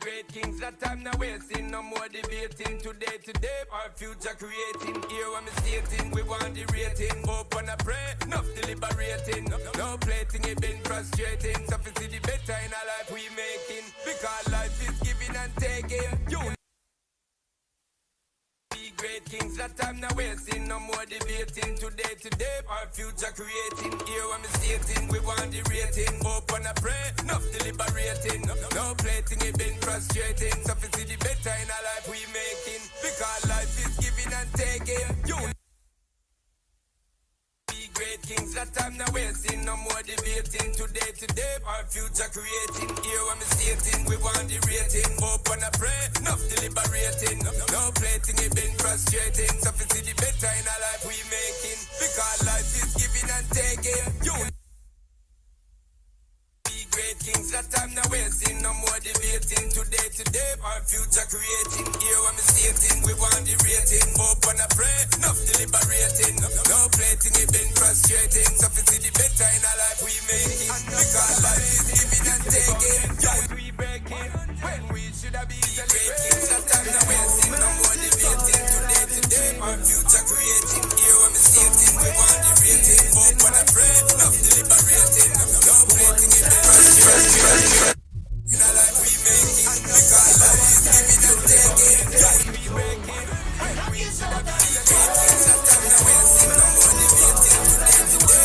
great kings, that time now wasting. No more debating, today, our future creating. Here I'm stating, we want the rating. Hope and I pray, enough deliberating. No plating, it been frustrating. So if see the better in our life we making. Because life is giving and taking. You great kings, that time now wasting. No more debating, today, our future creating. Here I'm stating, we want the rating. Hope and I pray, enough deliberating. No plating, it been frustrating. So if see the better in our life we making. Because life is giving and taking. You great kings, that time now wasting. No more debating, today, our future creating. Here I'm stating, we want the rating. Hope and I pray, enough deliberating. No plating, it been frustrating. So if see the better in our life we making. Because life is giving and taking. You great kings, that time now wasting. No more debating, today, our future creating. Here I'm stating, we want the rating. Hope and I pray, enough deliberating. No plating, it been frustrating. So if see the better in our life we making. Because life is giving and taking. Life we breaking when we should have been great kings, that time now wasting. No more debating, today, our future creating. Here I'm stating, we want the rating. Hope and I pray, enough deliberating. No plating, it been frustrating. In our life we making, because life is giving and taking. Life we breaking when we should have been great kings, that time now wasting. No more debating, today,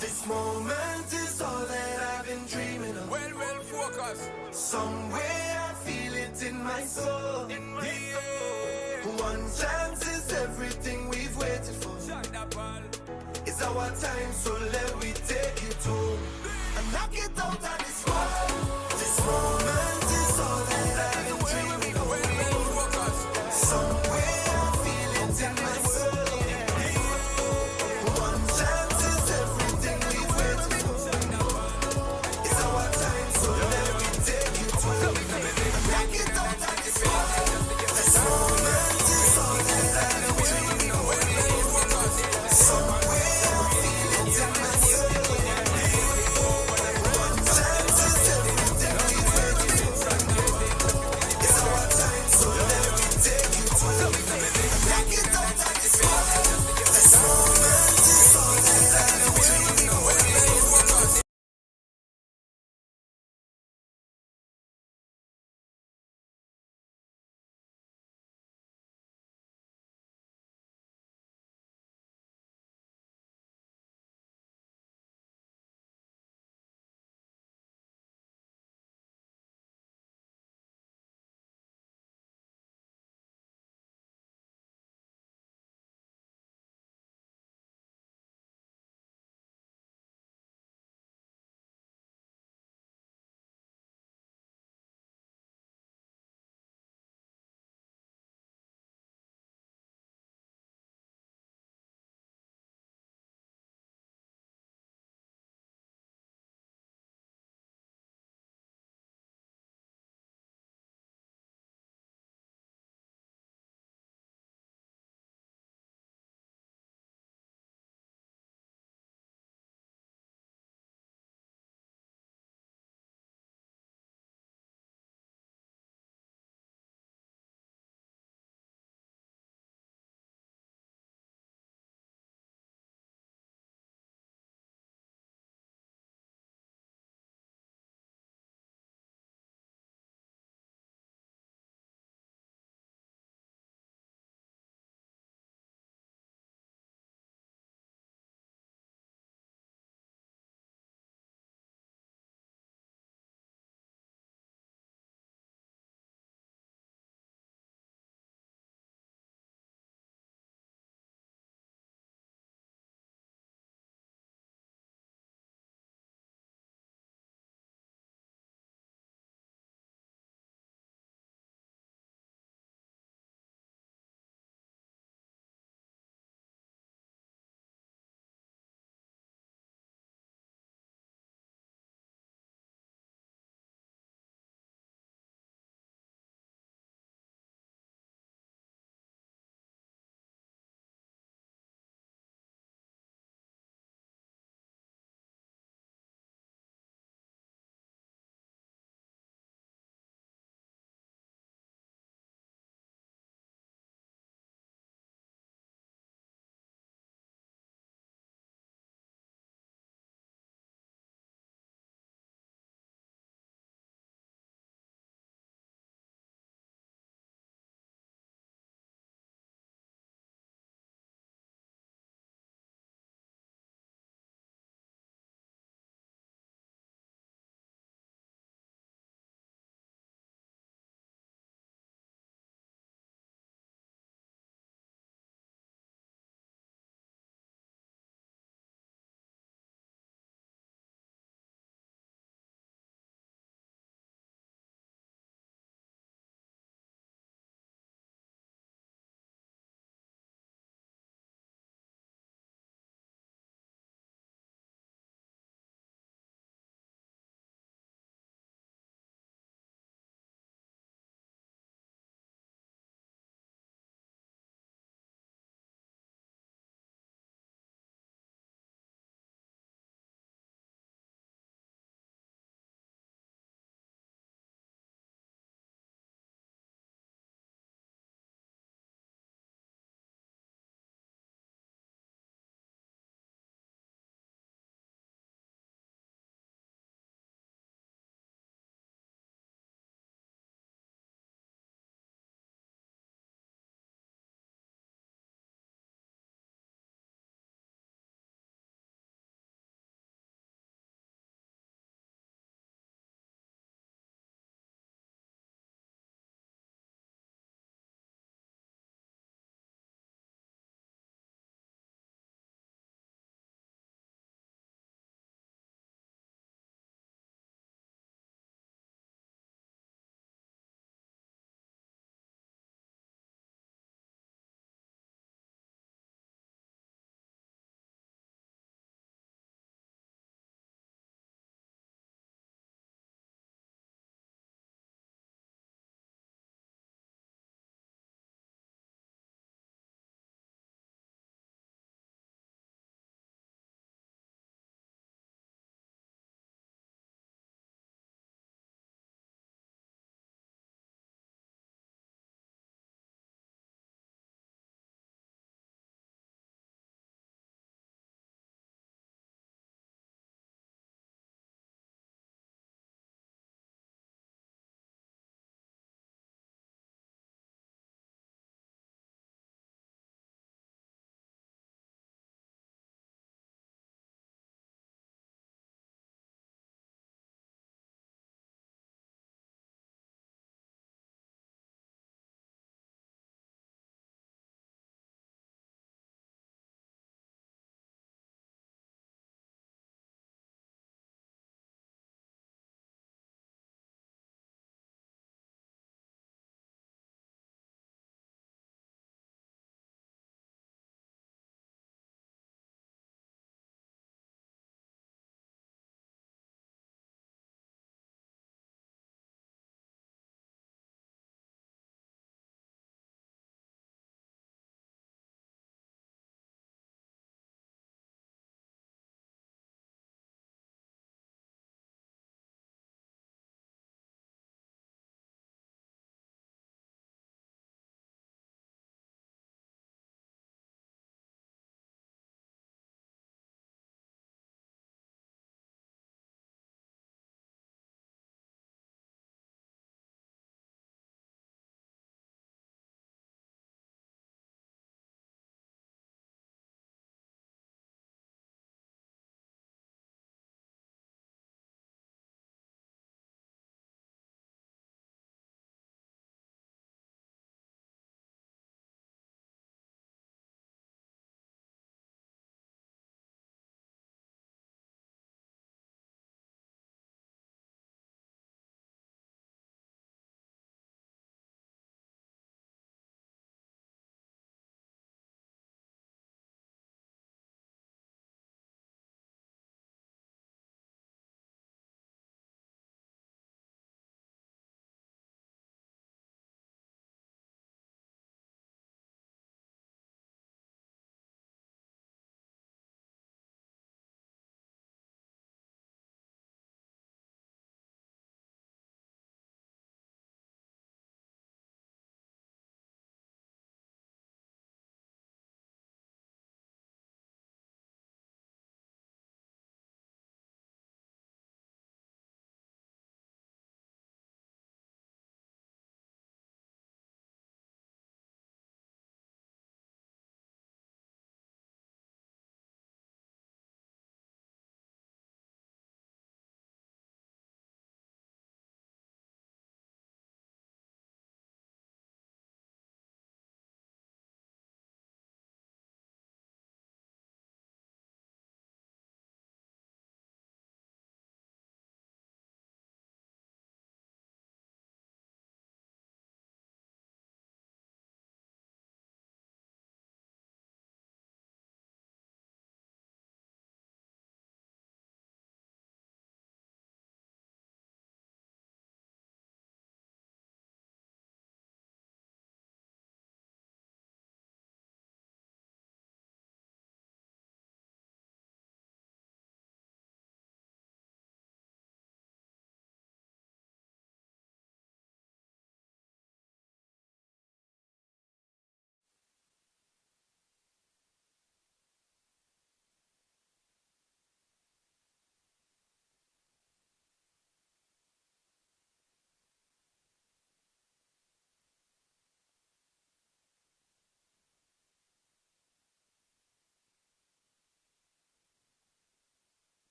This moment is all that I've been dreaming of. Well, focus. Somewhere I feel it in my soul. Soul. One chance is everything we've waited for. It's our time, so let me take it home. And knock it out of this world. This moment is all that I've been dreaming of. Well, focus. Somewhere I feel it in my soul. Somewhere I feel it in my soul. One time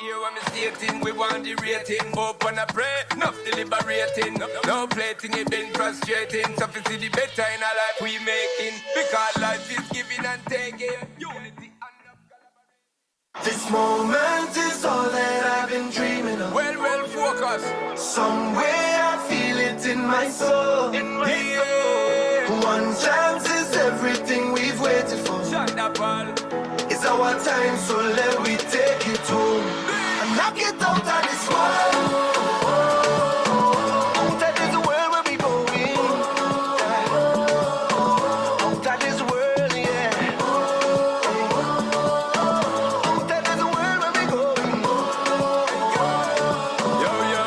hear what me stating. We want the rating. Hope and I pray, enough deliberating. No plating, it been frustrating. So to see the better in our life we making. Because life is giving and taking. Unity and love collaboration. This moment is all that I've been dreaming of. Well, focus. Somewhere I feel it in my soul. One chance is everything we've waited for. Shut up, all. It's our time, so let we take it home and knock it out of this world. Out of this world where we going. Out of this world, yeah. Out of this world where we going. Yo.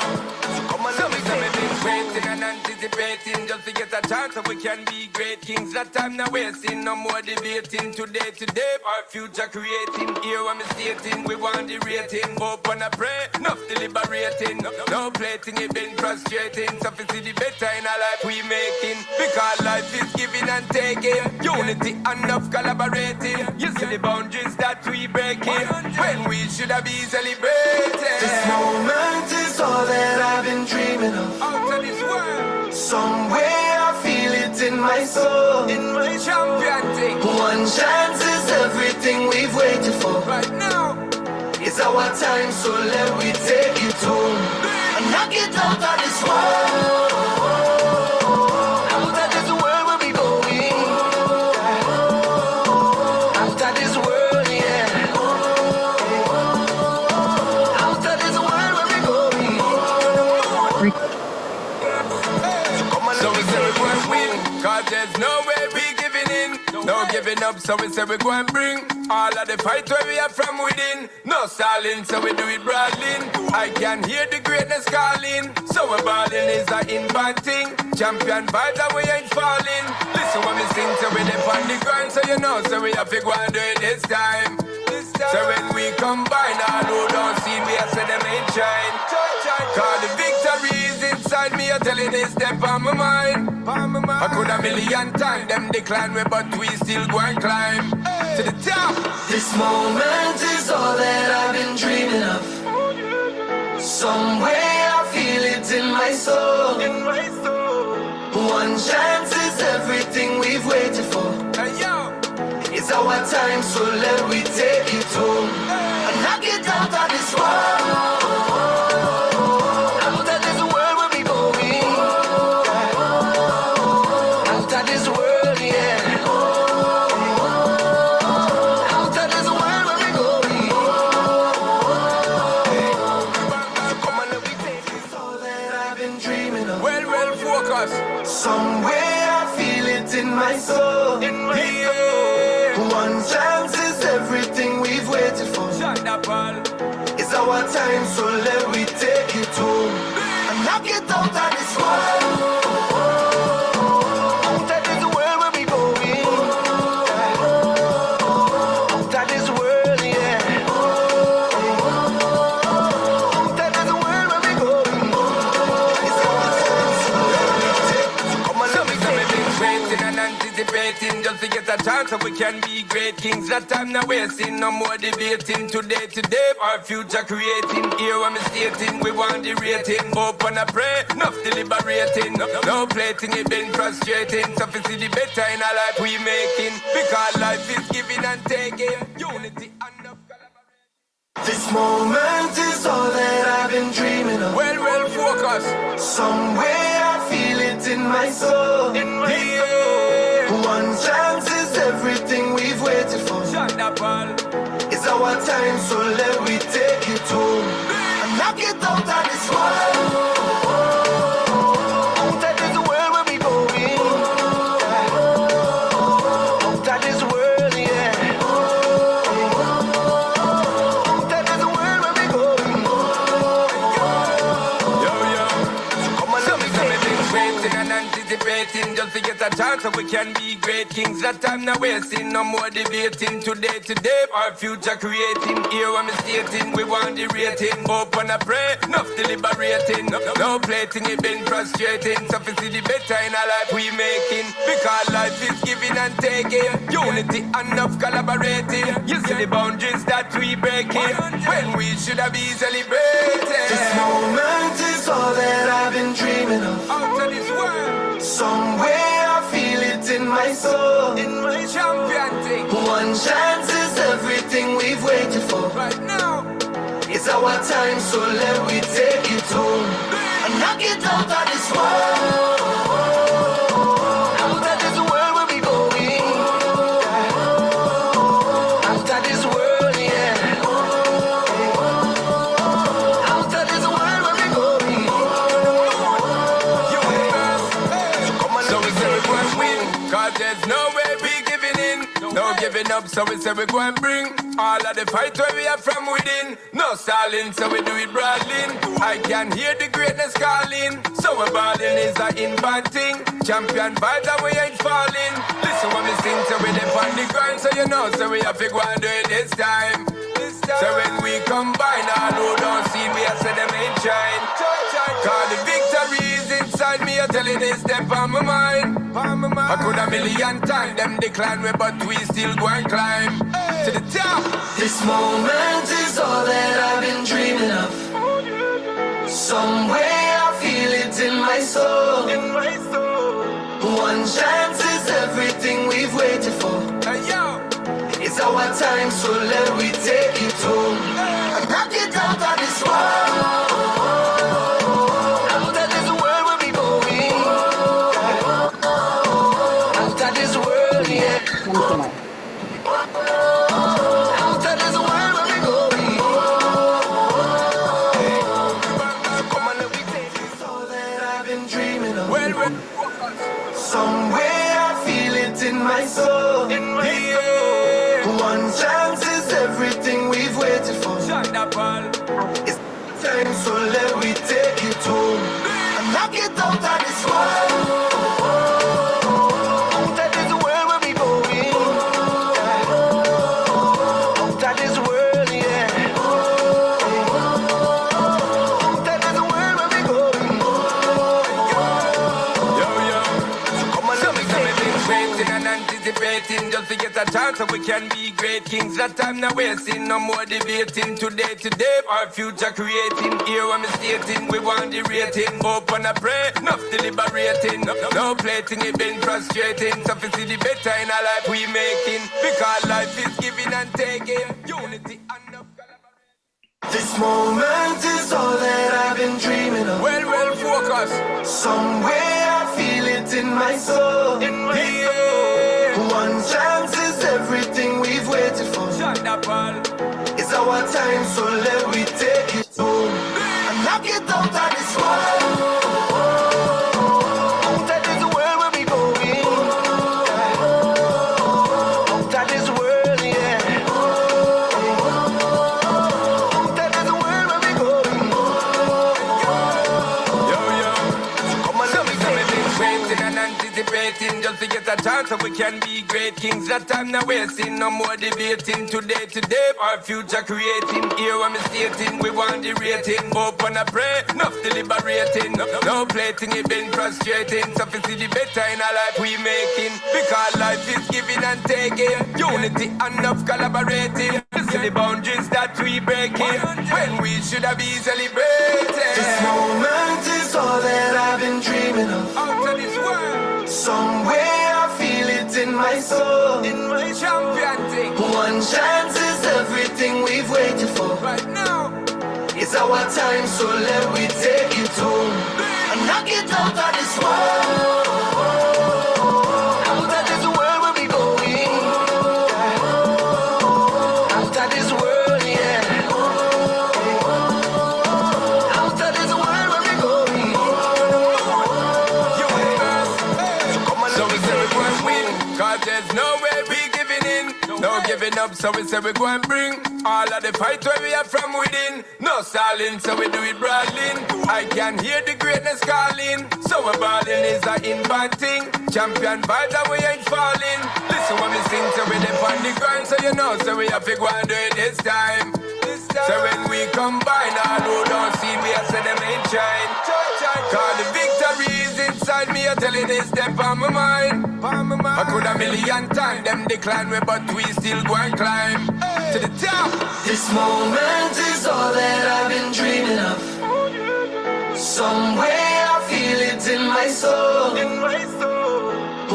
So come on, So let me we take been it waiting home. and anticipating just to get a chance so we can be great kings. That time now wasting, no more debating. Today, our future creating. Hear what me stating, we want the rating. Hope and I pray, enough deliberating. No plating, it been frustrating. So to see the better in our life we making. Because life is giving and taking. Unity and enough collaborating. You see the boundaries that we breaking. When we should have been celebrating. This moment is all that I've been dreaming of. Out of this world. Somewhere I feel it in my soul. In my champion thing. One chance is everything we've waited for. Right now. It's our time, so let we take it home and knock it out of this world. Out of this world where we going. Out of this world, yeah. Out of this world where we going. So come on, So let we me say we take go and it win, home. cause there's no way we giving in. No giving up, so we say we go and bring all of the fight where we are from within. No stalling, so we do it brawling. I can hear the greatness calling. So we're balling is a invert thing. Champion vibes and we ain't falling. Listen when we sing, so we dip on the grind. So you know, so we have to go and do it this time. So when we combine, all who don't see me, I say them ain't shine. Cause the victory is inside me, I tell you this step on my mind. I could a million times them decline me, but we still go and climb to the top. This moment is all that I've been dreaming of. Somewhere I feel it in my soul. One chance is everything we've waited for. Hey yo, It's our time, so let we take it home and knock it out of this world. Out of this world where we going. Out of this world, yeah. Out of this world where we going. So come on, let me take it. All that I've been dreaming of. well, focus. Somewhere I feel it in my soul. Yeah, One chance is everything we've waited for. shut up, all. It's our time, so let we take it home and knock it out of this world. Out of this world where we going. Out of this world, yeah. Out of this world where we going. It's our time, so let we take it. So come on, So let we me say we take been it waiting home. and anticipating just to get a chance so we can be great kings. That time now wasting, no more debating. Today, our future creating. Hear what me stating, we want the rating. Hope and I pray, enough deliberating. No plating, it been frustrating. So to see the better in our life we making. Because life is giving and taking. Unity and enough collaboration. This moment is all that I've been dreaming of. Well, focus. Somewhere I feel it in my soul. Yeah, One chance is everything we've waited for. shut up, all. It's our time, so let we take it home and knock it out of this world. Out of this world where we going. Out of this world, yeah. Out of this world where we going. Yo. So come on, So let we me say we take been it waiting home. and anticipating. anticipating just to get a chance so we can be great kings. That time now wasting, no more debating. Today, our future creating. Here I'm stating, we want the rating. Hope and I pray, enough deliberating. No plating, it been frustrating. So we see the better in our life we making. Because life is giving and taking. Unity and enough collaborating. You see the boundaries that we breaking. When we should have been celebrating. This moment is all that I've been dreaming of. Out of this world. Somewhere I feel it in my soul. In my champion thing. One chance is everything we've waited for. Right now. It's our time, so let me take it home. And knock it out of this world. Out of this world we'll be going. Out of this world, yeah. Out of this world we'll be going. So we say we go and win, cause there's no way we giving in. No giving up, so we say we go and bring all of the fight where we are from within. No stalling, so we do it brawling. I can hear the greatness calling. So we're balling is a inbound thing. Champion vibes and we ain't falling. Listen when we sing, so we live on the grind. So you know, so we have to go and do it this time. So when we combine, all who don't see me, I say them ain't shine. Cause the victory is inside me, I tell you this step on my mind. I could a million times them decline me, but we still go and climb to the top. This moment is all that I've been dreaming of. Somewhere I feel it in my soul. One chance is everything we've waited for. It's our time, so let me take it home. And knock it out of this world. Out of this world we'll be going. Out of this world, yeah. Out of this world we'll be going. So come on, let me take it. All that I've been dreaming of. Somewhere I feel it in my soul. One chance is everything we've waited for. It's time, so let me take it home. And knock it out of this world. Out of this world we'll be going. Out of this world, yeah. Out of this world we'll be going. So come on, let me take it. Waiting and anticipating just to get a chance so we can be great kings. That time now wasting, no more debating. Today, our future creating. Here I'm stating, we want the rating. Hope and I pray, enough deliberating. No plating, it been frustrating. So we see the better in our life we making. Because life is giving and taking. Unity and enough collaboration. This moment is all that I've been dreaming of. Well, focus. Somewhere I feel it in my soul. One chance is everything we've waited for. It's our time, so let me take it home. And knock it out of this world. Out of this world we'll be going. Out of this world, yeah. Out of this world we'll be going. So come on, let me take it. Waiting and anticipating just to get a chance so we can be great kings. That time now wasting, no more debating. Today, our future creating. Here I'm stating, we want the rating. Hope and I pray, enough deliberating. No plating, it been frustrating. So we see the better in our life we making. Because life is giving and taking. Unity and enough collaborating. You see the boundaries that we breaking. When we should have been celebrating. This moment is all that I've been dreaming of. Out of this world. Somewhere I feel it in my soul. In my champion thing. One chance is everything we've waited for. Right now. It's our time, so let me take it home. And knock it out of this world. Out of this world we'll be going. Out of this world, yeah. Out of this world we'll be going. So we say we go and win, cause there's no way we giving in. No living up, so we say we go and bring all of the fight where we are from within. No stalling, so we do it broadly. I can hear the greatness calling, so we're balling is a invert thing. Champion vibes and we ain't falling. Listen when we sing, so we dip on the grind, so you know, so we have to go and do it this time. So when we combine, all who don't see me, I say them ain't shine. Cause the victory is inside me, I tell you this step on my mind. I could a million times them decline me, but we still go and climb to the top. This moment is all that I've been dreaming of. Somewhere I feel it in my soul.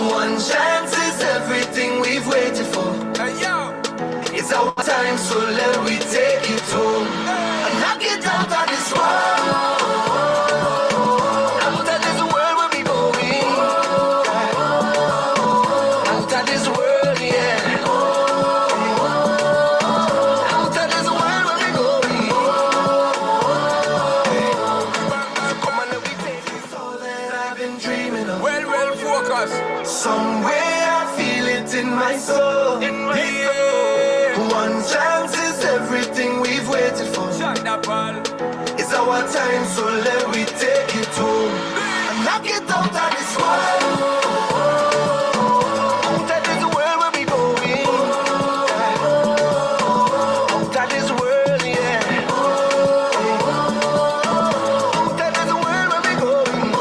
One chance is everything we've waited for. It's our time, so let me take it home and knock it out of this world. Out of this world we'll be going. Out of this world, yeah. Out of this world we'll be going. Come on, let me take it. It's all that I've been dreaming of. Well, focus. Somewhere I feel it in my soul. One chance is everything we've waited for. It's our time, so let me take it home and knock it out of this world. Out of this world we'll be going. Out of this world, yeah. Out of this world we'll be going.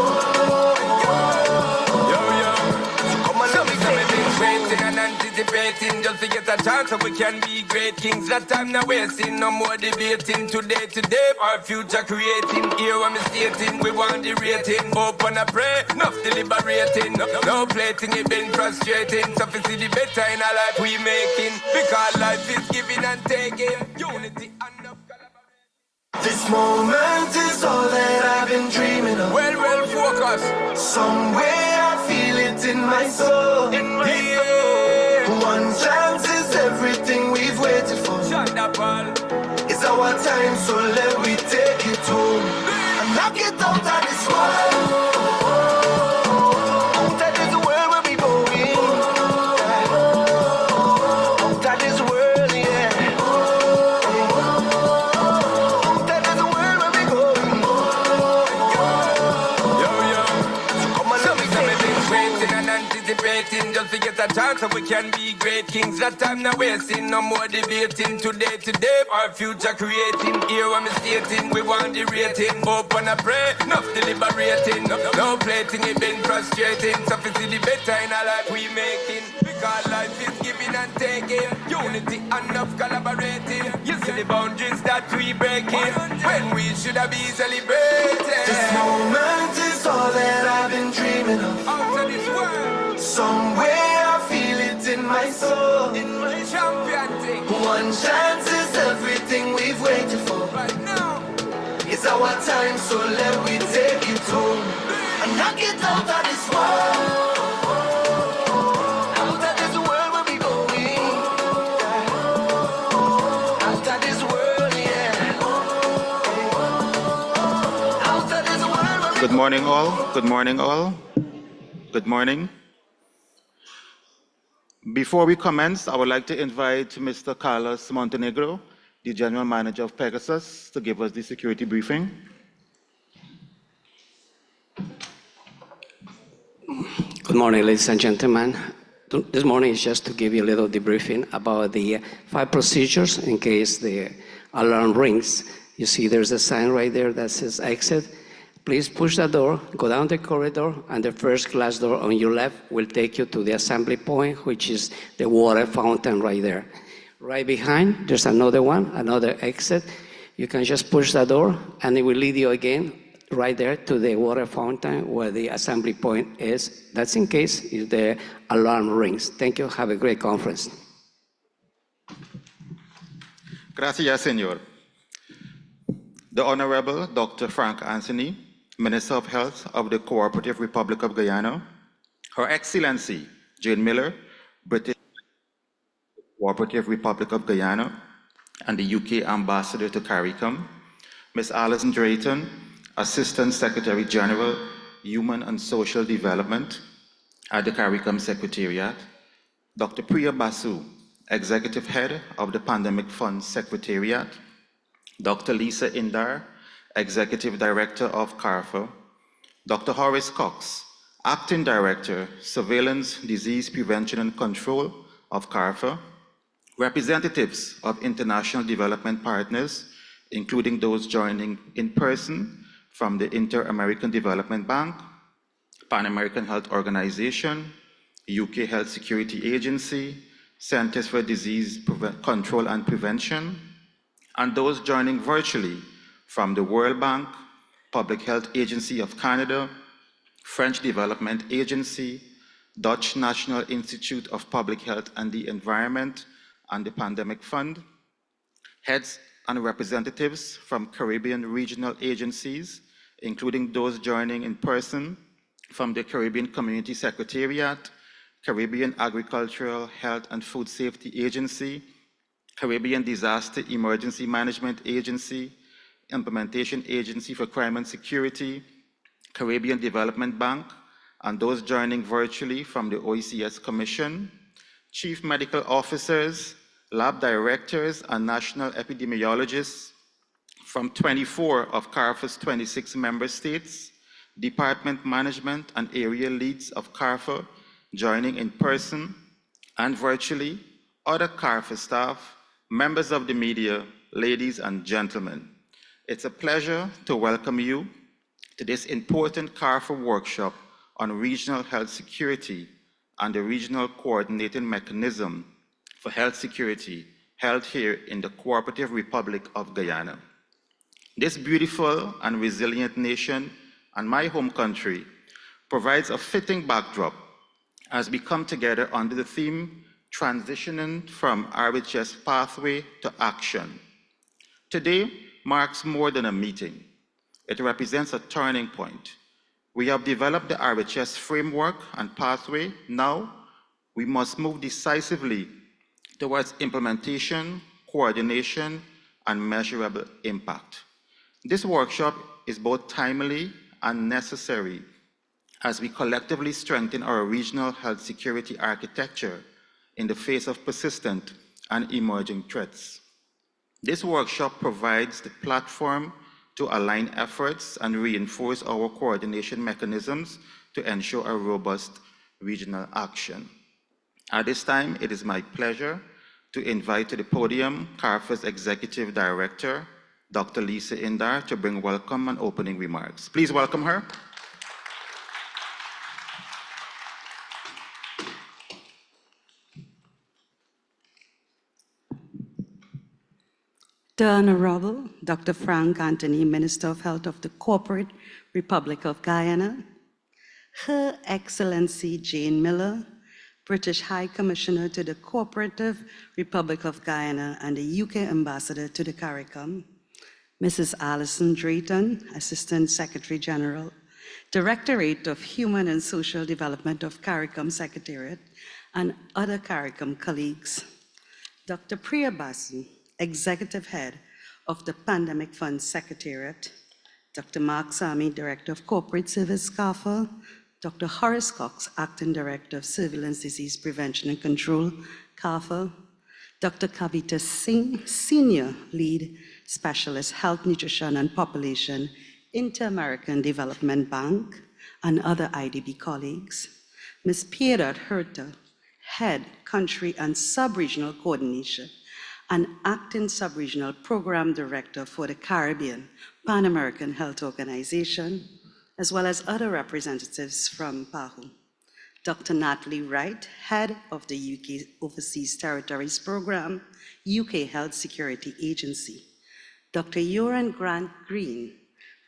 So come on, let me take it. Waiting and anticipating just to get a chance so we can be great kings. That time now wasting, no more debating. Today, our future creating. Here when me stating, we want the rating. Hope and I pray, enough deliberating. No plating, it been frustrating. So we see the better in our life we making. Because life is giving and taking. Unity and enough collaboration. This moment is all that I've been dreaming of. Well, focus. Somewhere I feel it in my soul. One chance is everything we've waited for. It's our time, so let me take it home and knock it out of this world. Out of this world we'll be going. Out of this world, yeah. Out of this world we'll be going. So come on, let me take it. Waiting and anticipating just to get a chance so we can be great kings. That time now wasting, no more debating. Today, our future creating. Here when me stating, we want the rating. Hope and I pray, enough deliberating. No plating, it been frustrating. So we see the better in our life we making. Because life is giving and taking. Unity and enough collaborating. You see the boundaries that we breaking when we should have been celebrating. This moment is all that I've been dreaming of. Out of this world, Somewhere I feel it in my soul. champion thing. One chance is everything we've waited for. Right now, It's our time, so let me take it home and knock it out of this world. Out of this world we'll be going. Out of this world, yeah. Out of this world we'll be Good morning, all. Good morning, all. Good morning. Before we commence, I would like to invite Mr. Carlos Montenegro, the General Manager of Pegasus, to give us the security briefing. Good morning, ladies and gentlemen. This morning is just to give you a little debriefing about the 5 procedures in case the alarm rings. You see there's a sign right there that says exit. Please push the door, go down the corridor, and the first glass door on your left will take you to the assembly point, which is the water fountain right there. Right behind, there's another one, another exit. You can just push the door, and it will lead you again right there to the water fountain where the assembly point is. That's in case if the alarm rings. Thank you. Have a great conference. Gracias, Senor. The Honorable Dr. Frank Anthony, Minister of Health of the Cooperative Republic of Guyana, Her Excellency Jane Miller, British Cooperative Republic of Guyana, and the UK Ambassador to CARICOM, Ms. Alison Drayton, Assistant Secretary General, Human and Social Development at the CARICOM Secretariat, Dr. Priya Basu, Executive Head of the Pandemic Fund Secretariat, Dr. Lisa Indar, Executive Director of CARFA, Dr. Horace Cox, Acting Director, Surveillance, Disease Prevention and Control of CARFA, representatives of international development partners, including those joining in person from the Inter-American Development Bank, Pan American Health Organization, UK Health Security Agency, Centers for Disease Control and Prevention, and those joining virtually from the World Bank, Public Health Agency of Canada, French Development Agency, Dutch National Institute of Public Health and the Environment, and the Pandemic Fund, heads and representatives from Caribbean regional agencies, including those joining in person from the Caribbean Community Secretariat, Caribbean Agricultural, Health and Food Safety Agency, Caribbean Disaster Emergency Management Agency, Implementation Agency for Crime and Security, Caribbean Development Bank, and those joining virtually from the OECS Commission, chief medical officers, lab directors, and national epidemiologists from 24 of CARFA's 26 member states, department management and area leads of CARFA joining in person and virtually, other CARFA staff, members of the media, ladies and gentlemen. It's a pleasure to welcome you to this important CARFA workshop on regional health security and the regional coordinating mechanism for health security held here in the Cooperative Republic of Guyana. This beautiful and resilient nation and my home country provides a fitting backdrop as we come together under the theme, Transitioning from RHS Pathway to Action. Today marks more than a meeting. It represents a turning point. We have developed the RHS framework and pathway. Now, we must move decisively towards implementation, coordination, and measurable impact. This workshop is both timely and necessary as we collectively strengthen our regional health security architecture in the face of persistent and emerging threats. This workshop provides the platform to align efforts and reinforce our coordination mechanisms to ensure a robust regional action. At this time, it is my pleasure to invite to the podium CARFA's Executive Director, Dr. Lisa Indar, to bring welcome and opening remarks. Please welcome her. The Honorable Dr. Frank Anthony, Minister of Health of the Corporate Republic of Guyana, Her Excellency Jane Miller, British High Commissioner to the Cooperative Republic of Guyana and the UK Ambassador to the CARICOM, Mrs. Alison Drayton, Assistant Secretary General, Directorate of Human and Social Development of CARICOM Secretariat, and other CARICOM colleagues, Dr. Priya Basu, Executive Head of the Pandemic Fund Secretariat, Dr. Mark Sami, Director of Corporate Service, CARFA, Dr. Horace Cox, Acting Director of Surveillance, Disease Prevention and Control, CARFA, Dr. Kavita Singh, Senior Lead Specialist, Health, Nutrition and Population, Inter-American Development Bank, and other IDB colleagues, Ms. Piedad Herta, Head, Country and Sub-Regional Coordination, and Acting Sub-Regional Program Director for the Caribbean Pan-American Health Organization, as well as other representatives from PAHO. Dr. Natalie Wright, Head of the UK Overseas Territories Program, UK Health Security Agency. Dr. Joran Grant Green,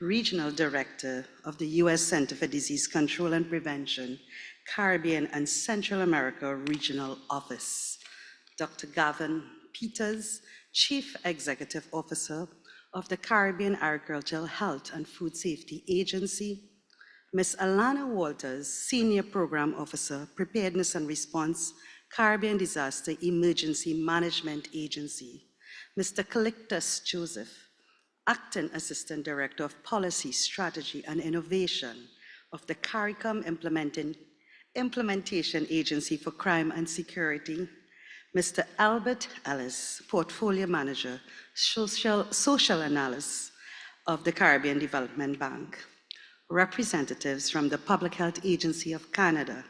Regional Director of the US Center for Disease Control and Prevention, Caribbean and Central America Regional Office. Dr. Gavin Peters, Chief Executive Officer of the Caribbean Agricultural Health and Food Safety Agency, Ms. Alana Walters, Senior Program Officer, Preparedness and Response, Caribbean Disaster Emergency Management Agency, Mr. Calictus Joseph, Acting Assistant Director of Policy, Strategy and Innovation of the CARICOM Implementation Agency for Crime and Security, Mr. Albert Ellis, Portfolio Manager, Social Analysis of the Caribbean Development Bank. Representatives from the Public Health Agency of Canada,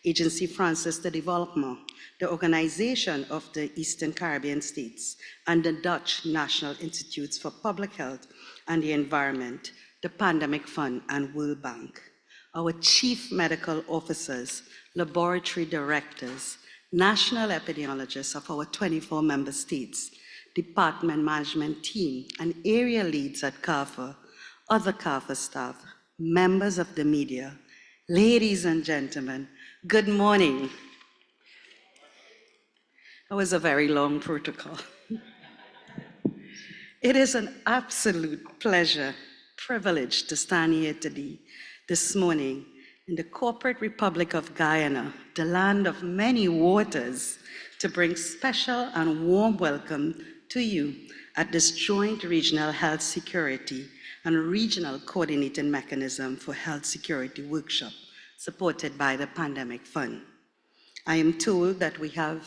Agency Française de Développement, the Organization of the Eastern Caribbean States, and the Dutch National Institutes for Public Health and the Environment, the Pandemic Fund, and World Bank. Our chief medical officers, laboratory directors, national epidemiologists of our 24 member states, department management team, and area leads at CARPHA, other CARPHA staff, members of the media, ladies and gentlemen, good morning. That was a very long protocol. It is an absolute pleasure, privilege to stand here today, this morning, in the corporate Republic of Guyana, the land of many waters, to bring special and warm welcome to you at this joint regional health security and regional coordinating mechanism for health security workshop supported by the Pandemic Fund. I am told that we have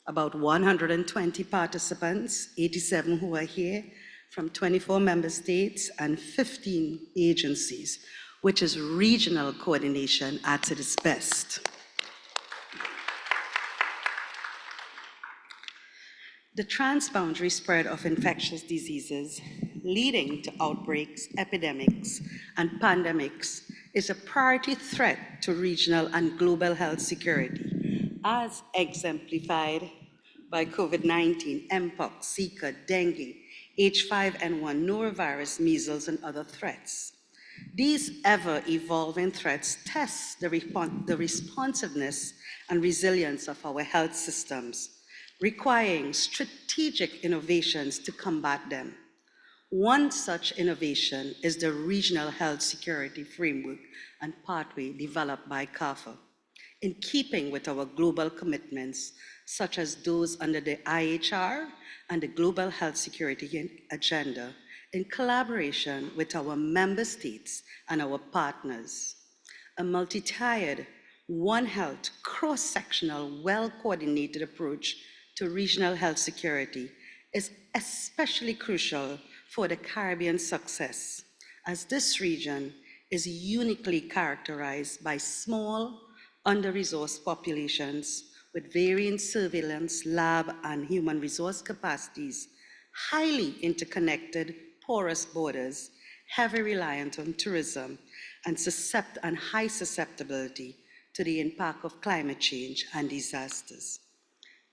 about 120 participants, 87 who are here from 24 member states and 15 agencies, which is regional coordination at its best. The transboundary spread of infectious diseases leading to outbreaks, epidemics, and pandemics is a priority threat to regional and global health security, as exemplified by COVID-19, Mpox, Zika, dengue, H5N1, norovirus, measles, and other threats. These ever-evolving threats test the responsiveness and resilience of our health systems, requiring strategic innovations to combat them. One such innovation is the Regional Health Security Framework and Pathway developed by CARPHA. In keeping with our global commitments, such as those under the IHR and the Global Health Security Agenda, in collaboration with our member states and our partners. A multi-tiered, One Health, cross-sectional, well-coordinated approach to regional health security is especially crucial for the Caribbean success, as this region is uniquely characterized by small, under-resourced populations with varying surveillance, lab, and human resource capacities, highly interconnected, porous borders, heavy reliant on tourism, and high susceptibility to the impact of climate change and disasters.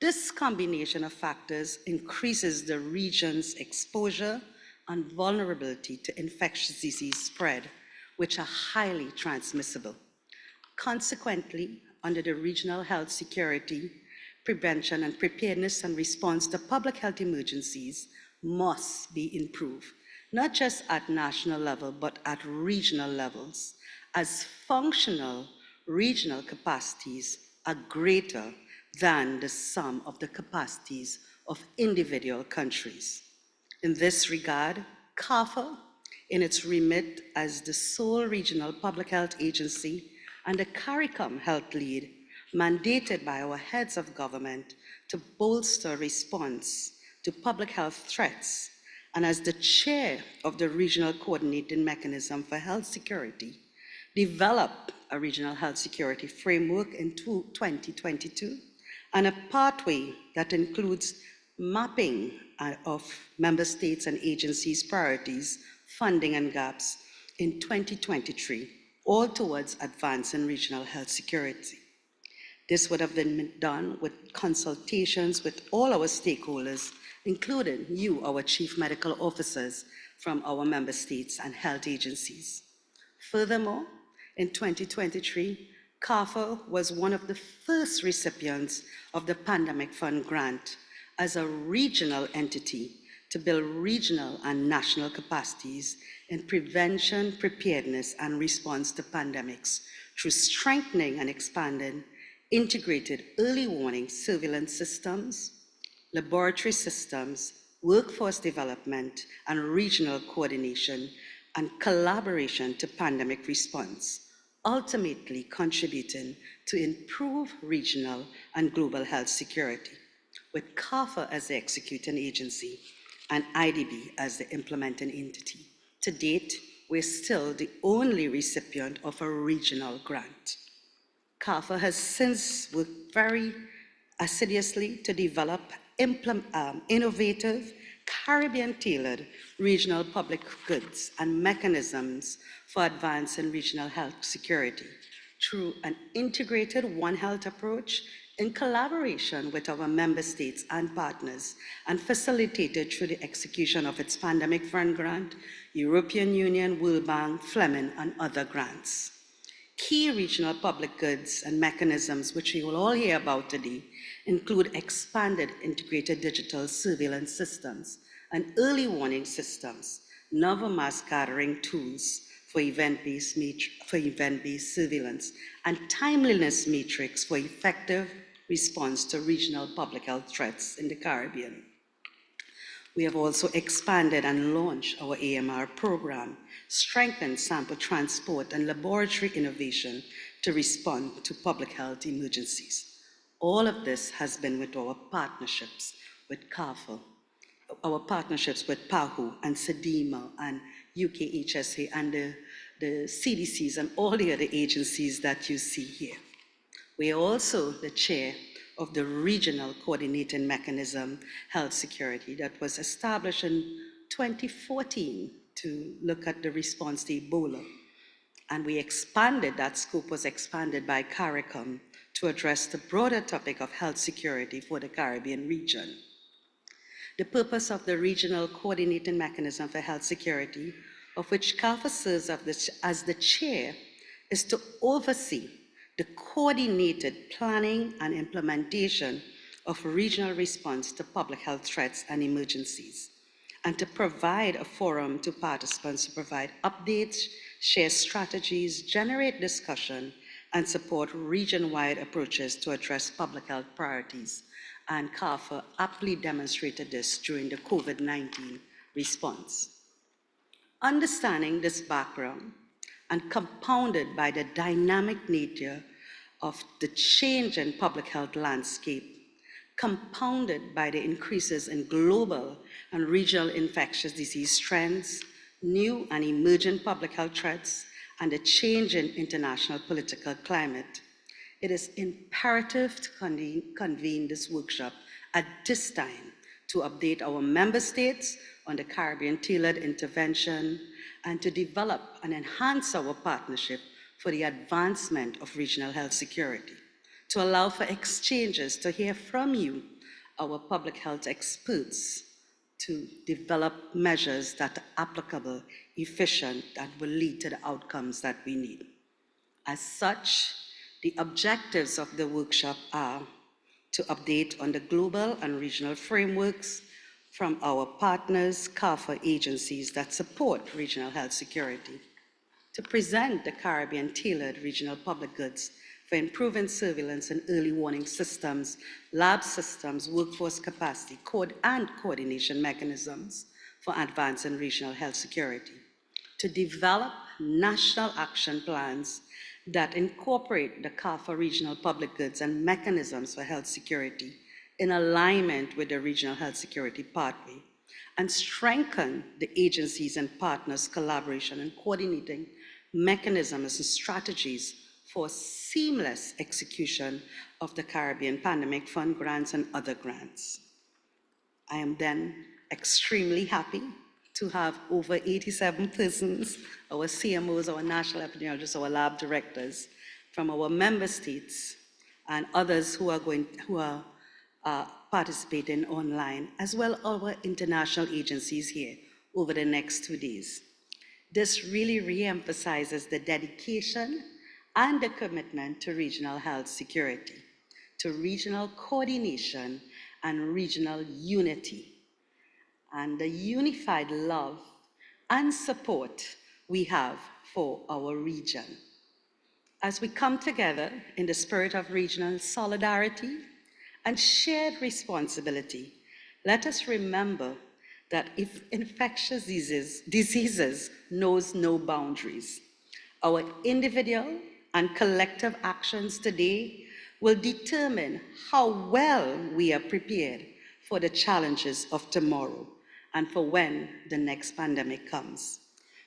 This combination of factors increases the region's exposure and vulnerability to infectious disease spread, which are highly transmissible. Consequently, under the Regional Health Security, Prevention and Preparedness and Response to Public Health Emergencies must be improved, not just at national level, but at regional levels, as functional regional capacities are greater than the sum of the capacities of individual countries. In this regard, CARPHA, in its remit as the sole regional public health agency and the CARICOM health lead, mandated by our heads of government to bolster response to public health threats, and as the chair of the Regional Coordinating Mechanism for Health Security, developed a Regional Health Security Framework in 2022 and a pathway that includes mapping of member states and agencies' priorities, funding, and gaps in 2023, all towards advancing regional health security. This would have been done with consultations with all our stakeholders, including you, our chief medical officers from our member states and health agencies. Furthermore, in 2023, CARPHA was one of the first recipients of the Pandemic Fund grant as a regional entity to build regional and national capacities in prevention, preparedness, and response to pandemics through strengthening and expanding integrated early warning surveillance systems, laboratory systems, workforce development, and regional coordination and collaboration to pandemic response, ultimately contributing to improve regional and global health security. with CARPHA as the executing agency and IDB as the implementing entity. To date, we're still the only recipient of a regional grant. CARPHA has since worked very assiduously to develop innovative, Caribbean-tailored regional public goods and mechanisms for advancing regional health security through an integrated One Health approach in collaboration with our member states and partners, and facilitated through the execution of its Pandemic Fund Grant, European Union, World Bank, Fleming, and other grants. Key regional public goods and mechanisms, which we will all hear about today, include expanded integrated digital surveillance systems and early warning systems, novel mass gathering tools for event-based surveillance, and timeliness matrix for effective response to regional public health threats in the Caribbean. We have also expanded and launched our AMR program, strengthened sample transport and laboratory innovation to respond to public health emergencies. All of this has been with our partnerships with CARPHA, our partnerships with PAHO and SEDEMA and UKHSA and the CDCs and all the other agencies that you see here. We are also the chair of the Regional Coordinating Mechanism Health Security that was established in 2014 to look at the response to Ebola. And we expanded, that scope was expanded by CARICOM to address the broader topic of health security for the Caribbean region. The purpose of the Regional Coordinating Mechanism for Health Security, of which CARPHA serves as the chair, is to oversee the coordinated planning and implementation of regional response to public health threats and emergencies, and to provide a forum to participants to provide updates, share strategies, generate discussion, and support region-wide approaches to address public health priorities. And CARPHA aptly demonstrated this during the COVID-19 response. Understanding this background and compounded by the dynamic nature of the change in public health landscape, compounded by the increases in global and regional infectious disease trends, new and emerging public health threats, and the change in international political climate, it is imperative to convene this workshop at this time to update our member states on the Caribbean tailored intervention and to develop and enhance our partnership for the advancement of regional health security, to allow for exchanges, to hear from you, our public health experts, to develop measures that are applicable, efficient, that will lead to the outcomes that we need. As such, the objectives of the workshop are to update on the global and regional frameworks from our partners, CARPHA agencies that support regional health security, to present the Caribbean tailored regional public goods for improving surveillance and early warning systems, lab systems, workforce capacity, and coordination mechanisms for advancing regional health security, to develop national action plans that incorporate the CARPHA regional public goods and mechanisms for health security in alignment with the regional health security pathway, and strengthen the agencies and partners' collaboration and coordinating mechanisms and strategies for seamless execution of the Caribbean Pandemic Fund grants and other grants. I am then extremely happy to have over 87 persons, our CMOs, our national epidemiologists, our lab directors from our member states and others who are participating online, as well as our international agencies here over the next 2 days. This really re-emphasizes the dedication and the commitment to regional health security, to regional coordination and regional unity, and the unified love and support we have for our region. As we come together in the spirit of regional solidarity and shared responsibility, let us remember that if infectious diseases knows no boundaries, our individual and collective actions today will determine how well we are prepared for the challenges of tomorrow and for when the next pandemic comes,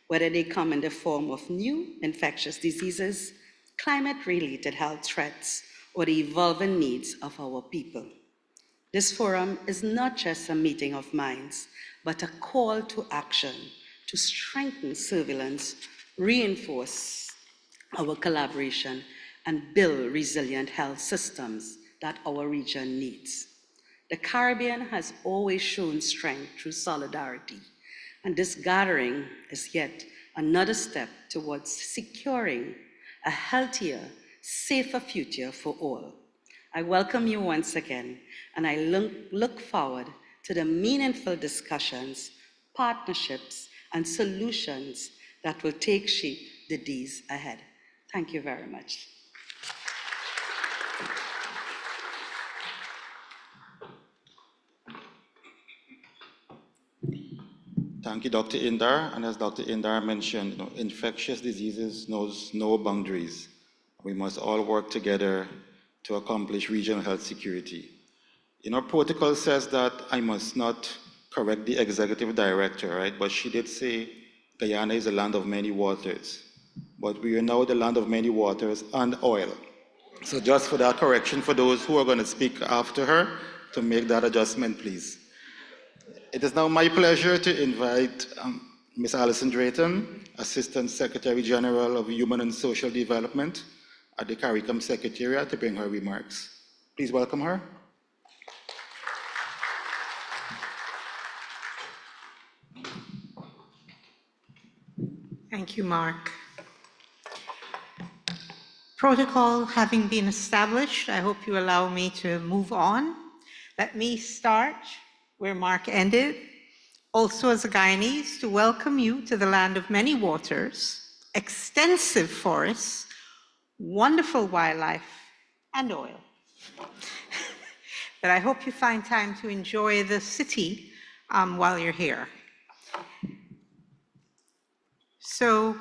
whether they come in the form of new infectious diseases, climate-related health threats, or the evolving needs of our people. This forum is not just a meeting of minds, but a call to action to strengthen surveillance, reinforce our collaboration, and build resilient health systems that our region needs. The Caribbean has always shown strength through solidarity, and this gathering is yet another step towards securing a healthier, safer future for all. I welcome you once again, and I look forward to the meaningful discussions, partnerships, and solutions that will take shape the days ahead. Thank you very much. Thank you, Dr. Indar. And as Dr. Indar mentioned, infectious diseases knows no boundaries. We must all work together to accomplish regional health security. Protocol says that I must not correct the executive director, right? But she did say Guyana is a land of many waters. But we are now the land of many waters and oil. So just for that correction, for those who are going to speak after her, to make that adjustment, please. It is now my pleasure to invite Ms. Alison Drayton, Assistant Secretary General of Human and Social Development at the CARICOM Secretariat, to bring her remarks. Please welcome her. Thank you, Mark. Protocol having been established, I hope you allow me to move on. Let me start where Mark ended. Also, as a Guyanese, to welcome you to the land of many waters, extensive forests, wonderful wildlife, and oil. But I hope you find time to enjoy the city while you're here. So,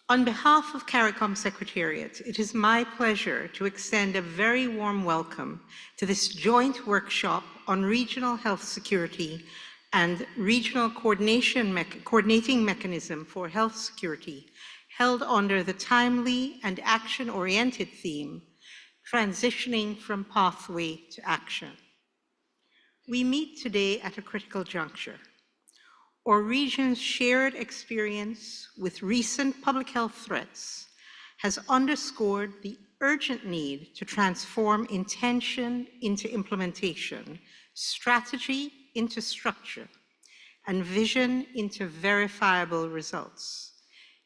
on behalf of CARICOM Secretariat, it is my pleasure to extend a very warm welcome to this joint workshop on regional health security and regional coordinating mechanism for health security, held under the timely and action-oriented theme, Transitioning from Pathway to Action. We meet today at a critical juncture. Our region's shared experience with recent public health threats has underscored the urgent need to transform intention into implementation, strategy into structure, and vision into verifiable results.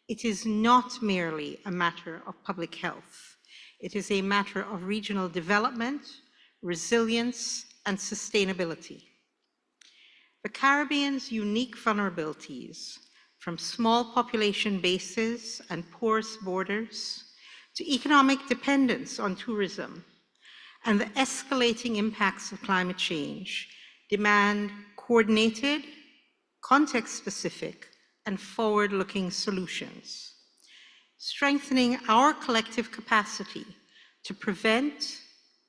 It is not merely a matter of public health. It is a matter of regional development, resilience, and sustainability. The Caribbean's unique vulnerabilities, from small population bases and porous borders to economic dependence on tourism, and the escalating impacts of climate change, demand coordinated, context-specific, and forward-looking solutions. Strengthening our collective capacity to prevent,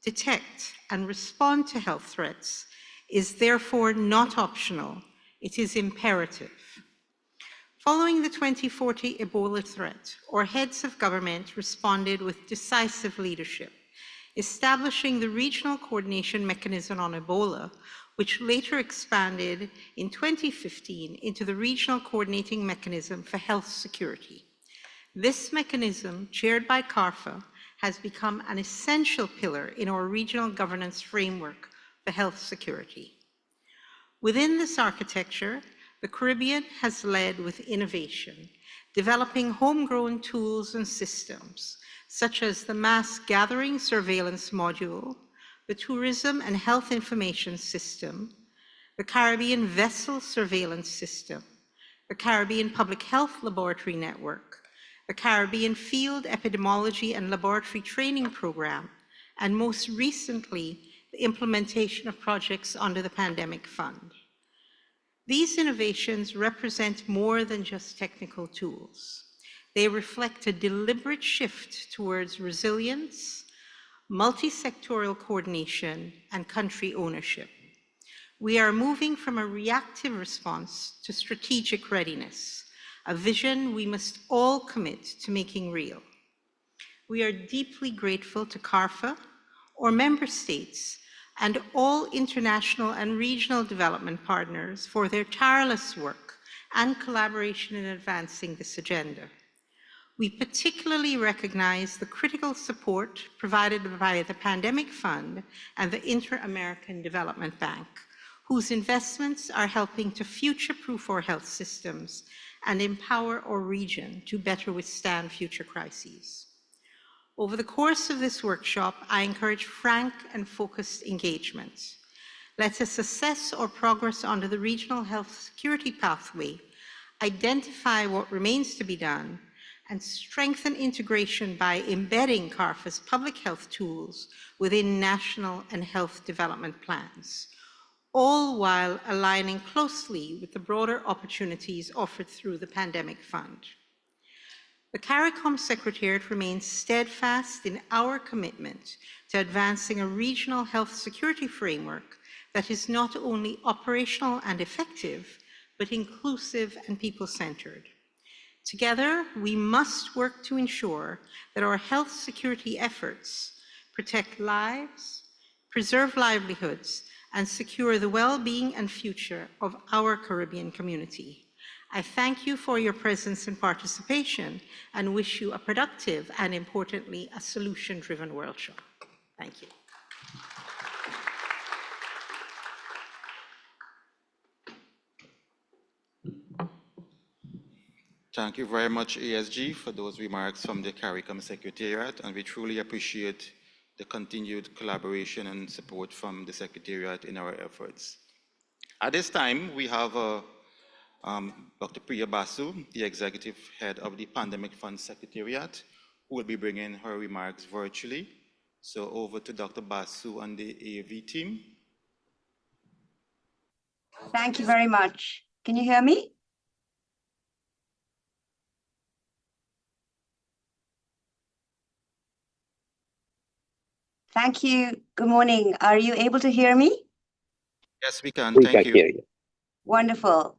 detect, and respond to health threats is therefore not optional, it is imperative. Following the 2040 Ebola threat, our heads of government responded with decisive leadership, establishing the Regional Coordination Mechanism on Ebola, which later expanded in 2015 into the Regional Coordinating Mechanism for Health Security. This mechanism, chaired by CARPHA, has become an essential pillar in our regional governance framework for health security. Within this architecture, the Caribbean has led with innovation, developing homegrown tools and systems, such as the Mass Gathering Surveillance Module, the Tourism and Health Information System, the Caribbean Vessel Surveillance System, the Caribbean Public Health Laboratory Network, the Caribbean Field Epidemiology and Laboratory Training Program, and most recently, the implementation of projects under the Pandemic Fund. These innovations represent more than just technical tools. They reflect a deliberate shift towards resilience, multi-sectoral coordination, and country ownership. We are moving from a reactive response to strategic readiness, a vision we must all commit to making real. We are deeply grateful to CARFA, our member states, and all international and regional development partners for their tireless work and collaboration in advancing this agenda. We particularly recognize the critical support provided by the Pandemic Fund and the Inter-American Development Bank, whose investments are helping to future-proof our health systems and empower our region to better withstand future crises. Over the course of this workshop, I encourage frank and focused engagement. Let us assess our progress under the regional health security pathway, identify what remains to be done, and strengthen integration by embedding CARFA's public health tools within national and health development plans, all while aligning closely with the broader opportunities offered through the Pandemic Fund. The CARICOM Secretariat remains steadfast in our commitment to advancing a regional health security framework that is not only operational and effective, but inclusive and people-centered. Together, we must work to ensure that our health security efforts protect lives, preserve livelihoods, and secure the well-being and future of our Caribbean community. I thank you for your presence and participation and wish you a productive and, importantly, a solution-driven workshop. Thank you. Thank you very much, ASG, for those remarks from the CARICOM Secretariat, and we truly appreciate the continued collaboration and support from the Secretariat in our efforts. At this time, we have Dr. Priya Basu, the Executive Head of the Pandemic Fund Secretariat, who will be bringing her remarks virtually. So over to Dr. Basu and the AV team. Thank you very much. Can you hear me? Thank you. Good morning. Are you able to hear me? Yes, we can. We Thank can you. hear you. Wonderful.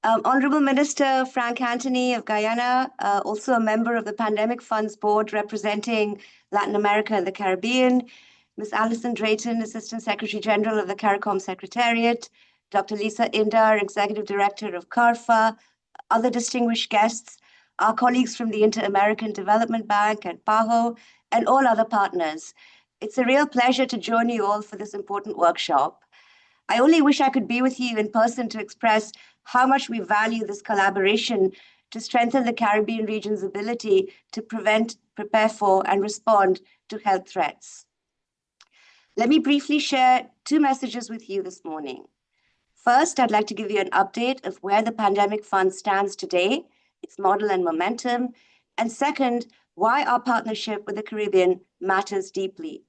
Honorable Minister Frank Anthony of Guyana, also a member of the Pandemic Funds Board representing Latin America and the Caribbean, Ms. Alison Drayton, Assistant Secretary General of the CARICOM Secretariat, Dr. Lisa Indar, Executive Director of CARFA, other distinguished guests, our colleagues from the Inter-American Development Bank and PAHO, and all other partners. It's a real pleasure to join you all for this important workshop. I only wish I could be with you in person to express how much we value this collaboration to strengthen the Caribbean region's ability to prevent, prepare for, and respond to health threats. Let me briefly share two messages with you this morning. First, I'd like to give you an update of where the Pandemic Fund stands today, its model and momentum, and second, why our partnership with the Caribbean matters deeply.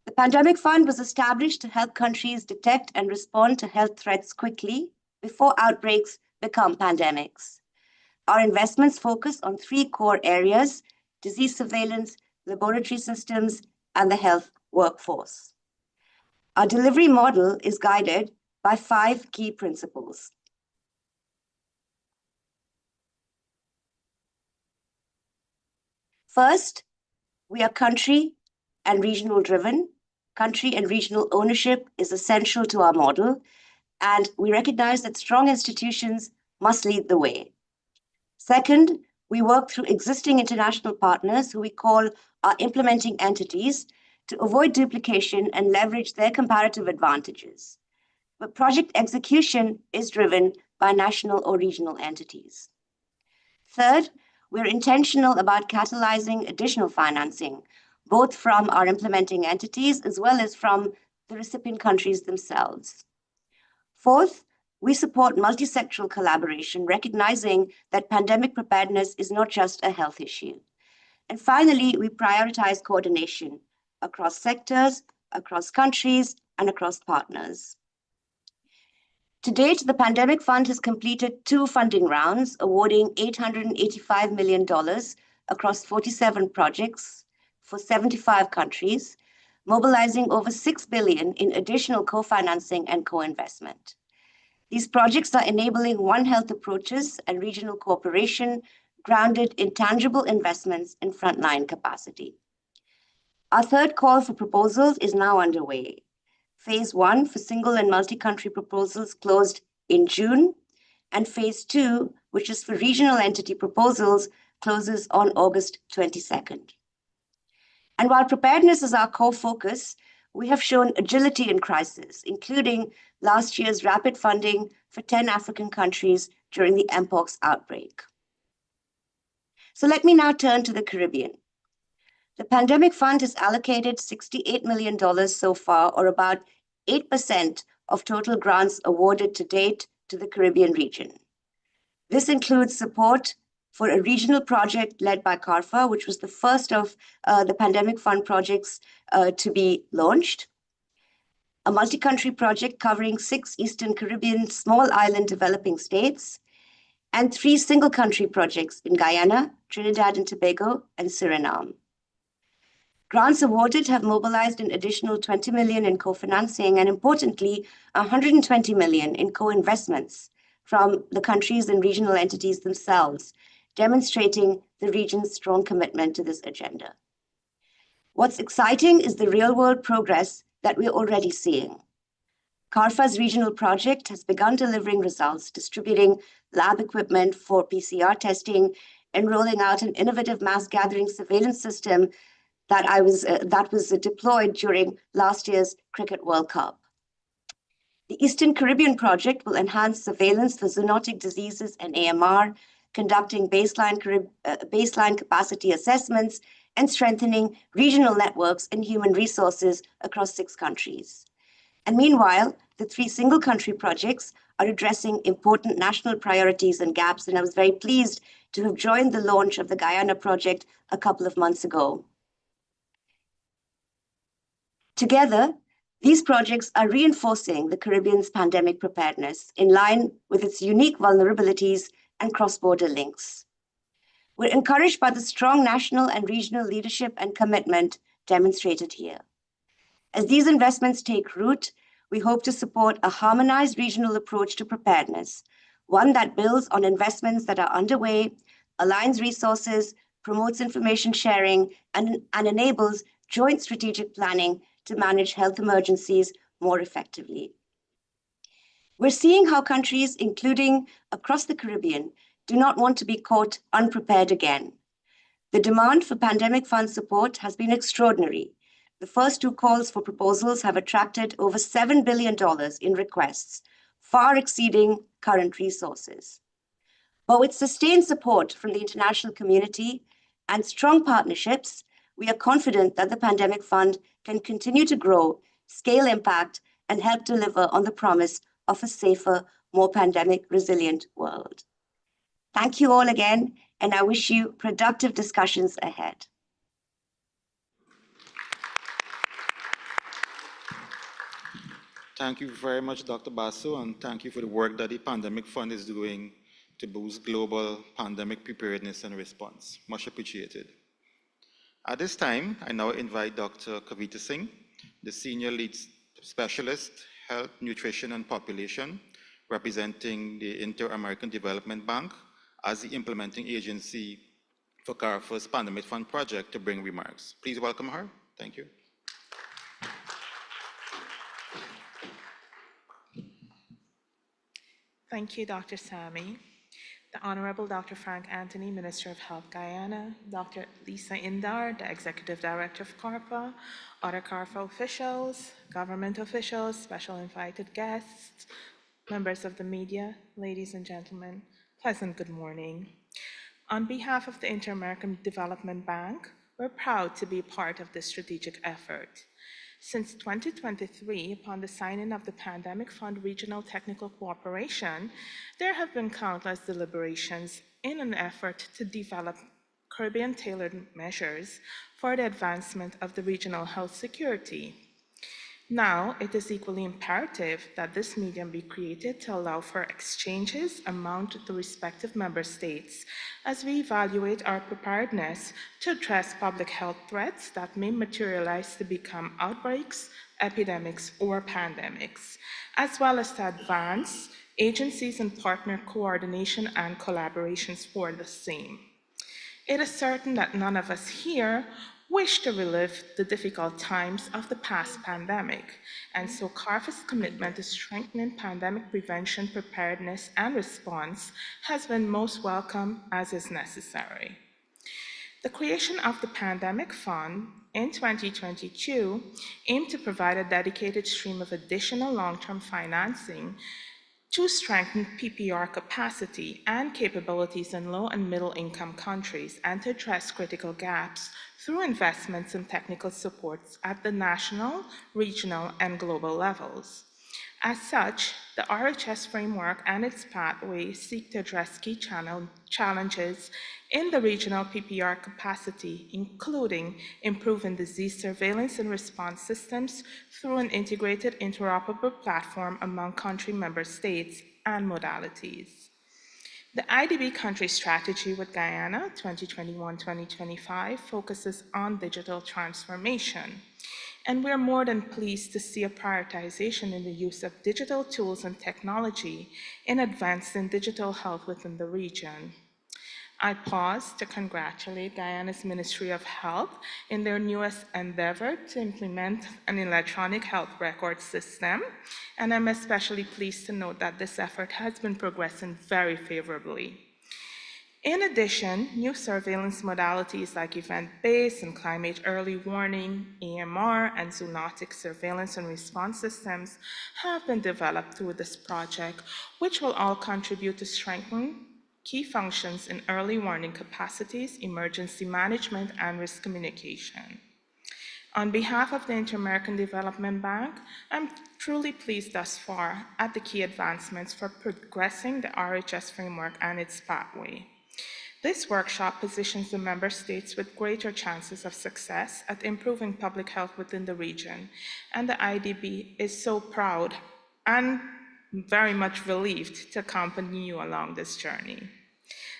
The Pandemic Fund was established to help countries detect and respond to health threats quickly before outbreaks become pandemics. Our investments focus on three core areas: disease surveillance, laboratory systems, and the health workforce. Our delivery model is guided by 5 key principles. First, we are country and regional driven. Country and regional ownership is essential to our model, and we recognize that strong institutions must lead the way. Second, we work through existing international partners who we call our implementing entities to avoid duplication and leverage their comparative advantages. But project execution is driven by national or regional entities. Third, we're intentional about catalyzing additional financing, both from our implementing entities as well as from the recipient countries themselves. Fourth, we support multi-sectoral collaboration, recognizing that pandemic preparedness is not just a health issue. And finally, we prioritize coordination across sectors, across countries, and across partners. To date, the Pandemic Fund has completed 2 funding rounds, awarding $885 million across 47 projects, for 75 countries, mobilizing over 6 billion in additional co-financing and co-investment. These projects are enabling One Health approaches and regional cooperation grounded in tangible investments in frontline capacity. Our third call for proposals is now underway. Phase 1 for single and multi-country proposals closed in June, and Phase 2, which is for regional entity proposals, closes on August 22nd. And while preparedness is our core focus, we have shown agility in crisis, including last year's rapid funding for 10 African countries during the Mpox outbreak. So let me now turn to the Caribbean. The Pandemic Fund has allocated $68 million so far, or about 8% of total grants awarded to date to the Caribbean region. This includes support for a regional project led by CARFA, which was the first of the Pandemic Fund projects to be launched, a multi-country project covering 6 Eastern Caribbean small island developing states, and 3 single-country projects in Guyana, Trinidad and Tobago, and Suriname. Grants awarded have mobilized an additional $20 million in co-financing and, importantly, $120 million in co-investments from the countries and regional entities themselves, demonstrating the region's strong commitment to this agenda. What's exciting is the real-world progress that we're already seeing. CARFA's regional project has begun delivering results, distributing lab equipment for PCR testing and rolling out an innovative mass gathering surveillance system that was deployed during last year's Cricket World Cup. The Eastern Caribbean project will enhance surveillance for zoonotic diseases and AMR, conducting baseline capacity assessments and strengthening regional networks and human resources across 6 countries. And meanwhile, the 3 single-country projects are addressing important national priorities and gaps, and I was very pleased to have joined the launch of the Guyana project a couple of months ago. Together, these projects are reinforcing the Caribbean's pandemic preparedness in line with its unique vulnerabilities and cross-border links. We're encouraged by the strong national and regional leadership and commitment demonstrated here. As these investments take root, we hope to support a harmonized regional approach to preparedness, one that builds on investments that are underway, aligns resources, promotes information sharing, and enables joint strategic planning to manage health emergencies more effectively. We're seeing how countries, including across the Caribbean, do not want to be caught unprepared again. The demand for pandemic fund support has been extraordinary. The first 2 calls for proposals have attracted over $7 billion in requests, far exceeding current resources. But with sustained support from the international community and strong partnerships, we are confident that the Pandemic Fund can continue to grow, scale impact, and help deliver on the promise of a safer, more pandemic-resilient world. Thank you all again, and I wish you productive discussions ahead. Thank you very much, Dr. Basu, and thank you for the work that the Pandemic Fund is doing to boost global pandemic preparedness and response. Much appreciated. At this time, I now invite Dr. Kavita Singh, the Senior Lead Specialist, Health, Nutrition, and Population, representing the Inter-American Development Bank as the implementing agency for CARFA's Pandemic Fund project, to bring remarks. Please welcome her. Thank you. Thank you, Dr. Sami. The Honorable Dr. Frank Anthony, Minister of Health, Guyana, Dr. Lisa Indar, the Executive Director of CARFA, other CARFA officials, government officials, special invited guests, members of the media, ladies and gentlemen, pleasant good morning. On behalf of the Inter-American Development Bank, we're proud to be part of this strategic effort. Since 2023, upon the signing of the Pandemic Fund Regional Technical Cooperation, there have been countless deliberations in an effort to develop Caribbean-tailored measures for the advancement of the regional health security. Now, it is equally imperative that this medium be created to allow for exchanges among the respective member states as we evaluate our preparedness to address public health threats that may materialize to become outbreaks, epidemics, or pandemics, as well as to advance agencies and partner coordination and collaborations for the same. It is certain that none of us here wish to relive the difficult times of the past pandemic, and so CARFA's commitment to strengthening pandemic prevention, preparedness, and response has been most welcome as is necessary. The creation of the Pandemic Fund in 2022 aimed to provide a dedicated stream of additional long-term financing to strengthen PPR capacity and capabilities in low and middle income countries and to address critical gaps through investments in technical supports at the national, regional, and global levels. As such, the RHS framework and its pathways seek to address key challenges in the regional PPR capacity, including improving disease surveillance and response systems through an integrated interoperable platform among country member states and modalities. The IDB country strategy with Guyana 2021-2025 focuses on digital transformation. And we're more than pleased to see a prioritization in the use of digital tools and technology in advancing digital health within the region. I pause to congratulate Guyana's Ministry of Health in their newest endeavor to implement an electronic health record system, and I'm especially pleased to note that this effort has been progressing very favorably. In addition, new surveillance modalities like event-based and climate early warning, AMR, and zoonotic surveillance and response systems have been developed through this project, which will all contribute to strengthen key functions in early warning capacities, emergency management, and risk communication. On behalf of the Inter-American Development Bank, I'm truly pleased thus far at the key advancements for progressing the RHS framework and its pathway. This workshop positions the member states with greater chances of success at improving public health within the region, and the IDB is so proud and very much relieved to accompany you along this journey.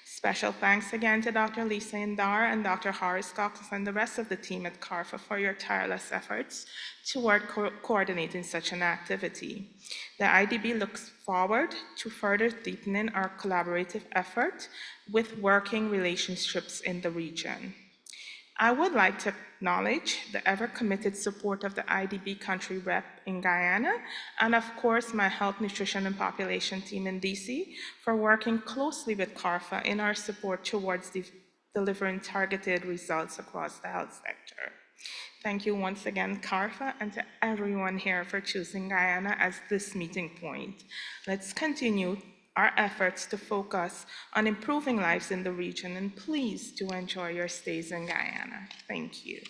Special thanks again to Dr. Lisa Indar and Dr. Horace Cox and the rest of the team at CARFA for your tireless efforts toward coordinating such an activity. The IDB looks forward to further deepening our collaborative effort with working relationships in the region. I would like to acknowledge the ever-committed support of the IDB country rep in Guyana, and of course my Health, Nutrition, and Population team in DC for working closely with CARFA in our support towards delivering targeted results across the health sector. Thank you once again, CARFA, and to everyone here for choosing Guyana as this meeting point. Let's continue our efforts to focus on improving lives in the region, and please do enjoy your stays in Guyana. Thank you.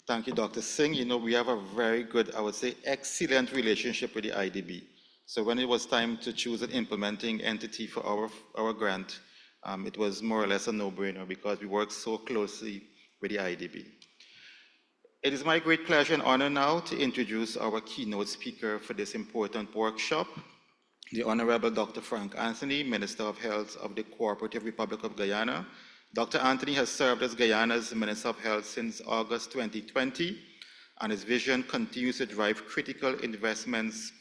Thank you, Dr. Singh. You know, we have a very good, I would say, excellent relationship with the IDB. So when it was time to choose an implementing entity for our grant, it was more or less a no-brainer because we work so closely with the IDB. It is my great pleasure and honor now to introduce our keynote speaker for this important workshop, the Honorable Dr. Frank Anthony, Minister of Health of the Cooperative Republic of Guyana. Dr. Anthony has served as Guyana's Minister of Health since August 2020, and his vision continues to drive critical investments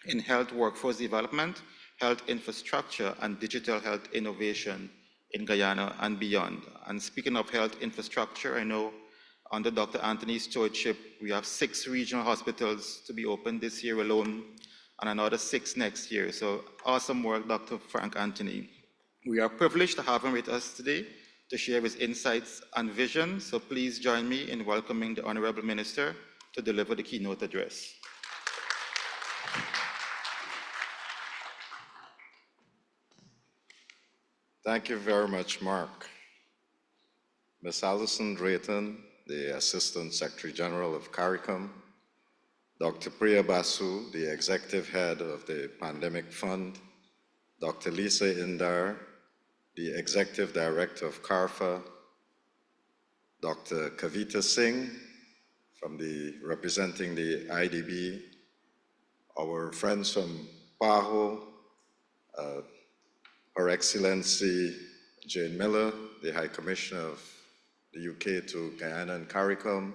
in health workforce development, health infrastructure, and digital health innovation in Guyana and beyond. And speaking of health infrastructure, I know under Dr. Anthony's stewardship, we have 6 regional hospitals to be opened this year alone, and another 6 next year. So awesome work, Dr. Frank Anthony. We are privileged to have him with us today to share his insights and vision. So please join me in welcoming the Honorable Minister to deliver the keynote address. Thank you very much, Mark. Ms. Alison Drayton, the Assistant Secretary General of CARICOM, Dr. Priya Basu, the Executive Head of the Pandemic Fund, Dr. Lisa Indar, the Executive Director of CARFA, Dr. Kavita Singh representing the IDB, our friends from PAHO, Her Excellency Jane Miller, the High Commissioner of the UK to Guyana and CARICOM,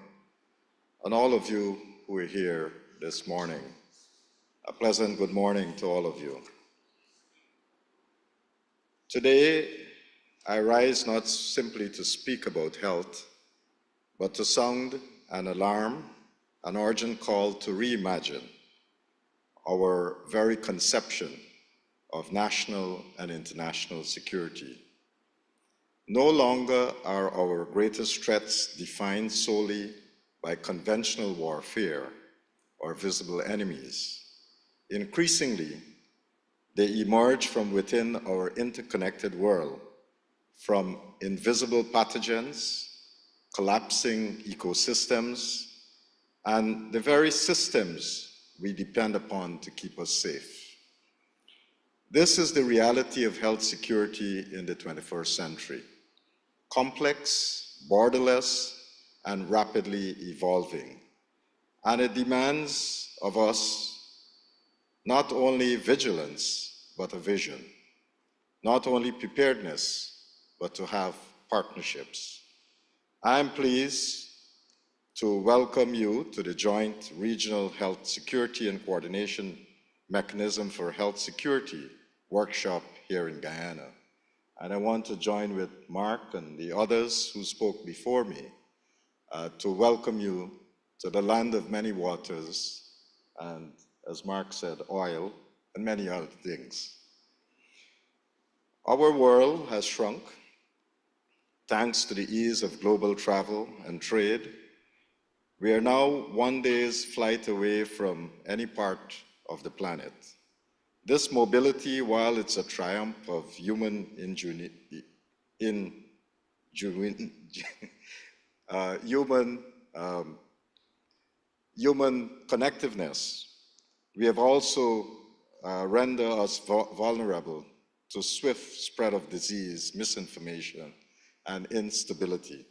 and all of you who are here this morning. A pleasant good morning to all of you. Today, I rise not simply to speak about health, but to sound an alarm, an urgent call to reimagine our very conception of national and international security. No longer are our greatest threats defined solely by conventional warfare or visible enemies. Increasingly, they emerge from within our interconnected world, from invisible pathogens, collapsing ecosystems, and the very systems we depend upon to keep us safe. This is the reality of health security in the 21st century. Complex, borderless, and rapidly evolving. And it demands of us not only vigilance, but a vision. Not only preparedness, but to have partnerships. I am pleased to welcome you to the Joint Regional Health Security and Coordination Mechanism for Health Security workshop here in Guyana. And I want to join with Mark and the others who spoke before me to welcome you to the land of many waters and, as Mark said, oil and many other things. Our world has shrunk thanks to the ease of global travel and trade. We are now one day's flight away from any part of the planet. This mobility, while it's a triumph of human human connectiveness, we have also rendered us vulnerable to swift spread of disease, misinformation, and instability.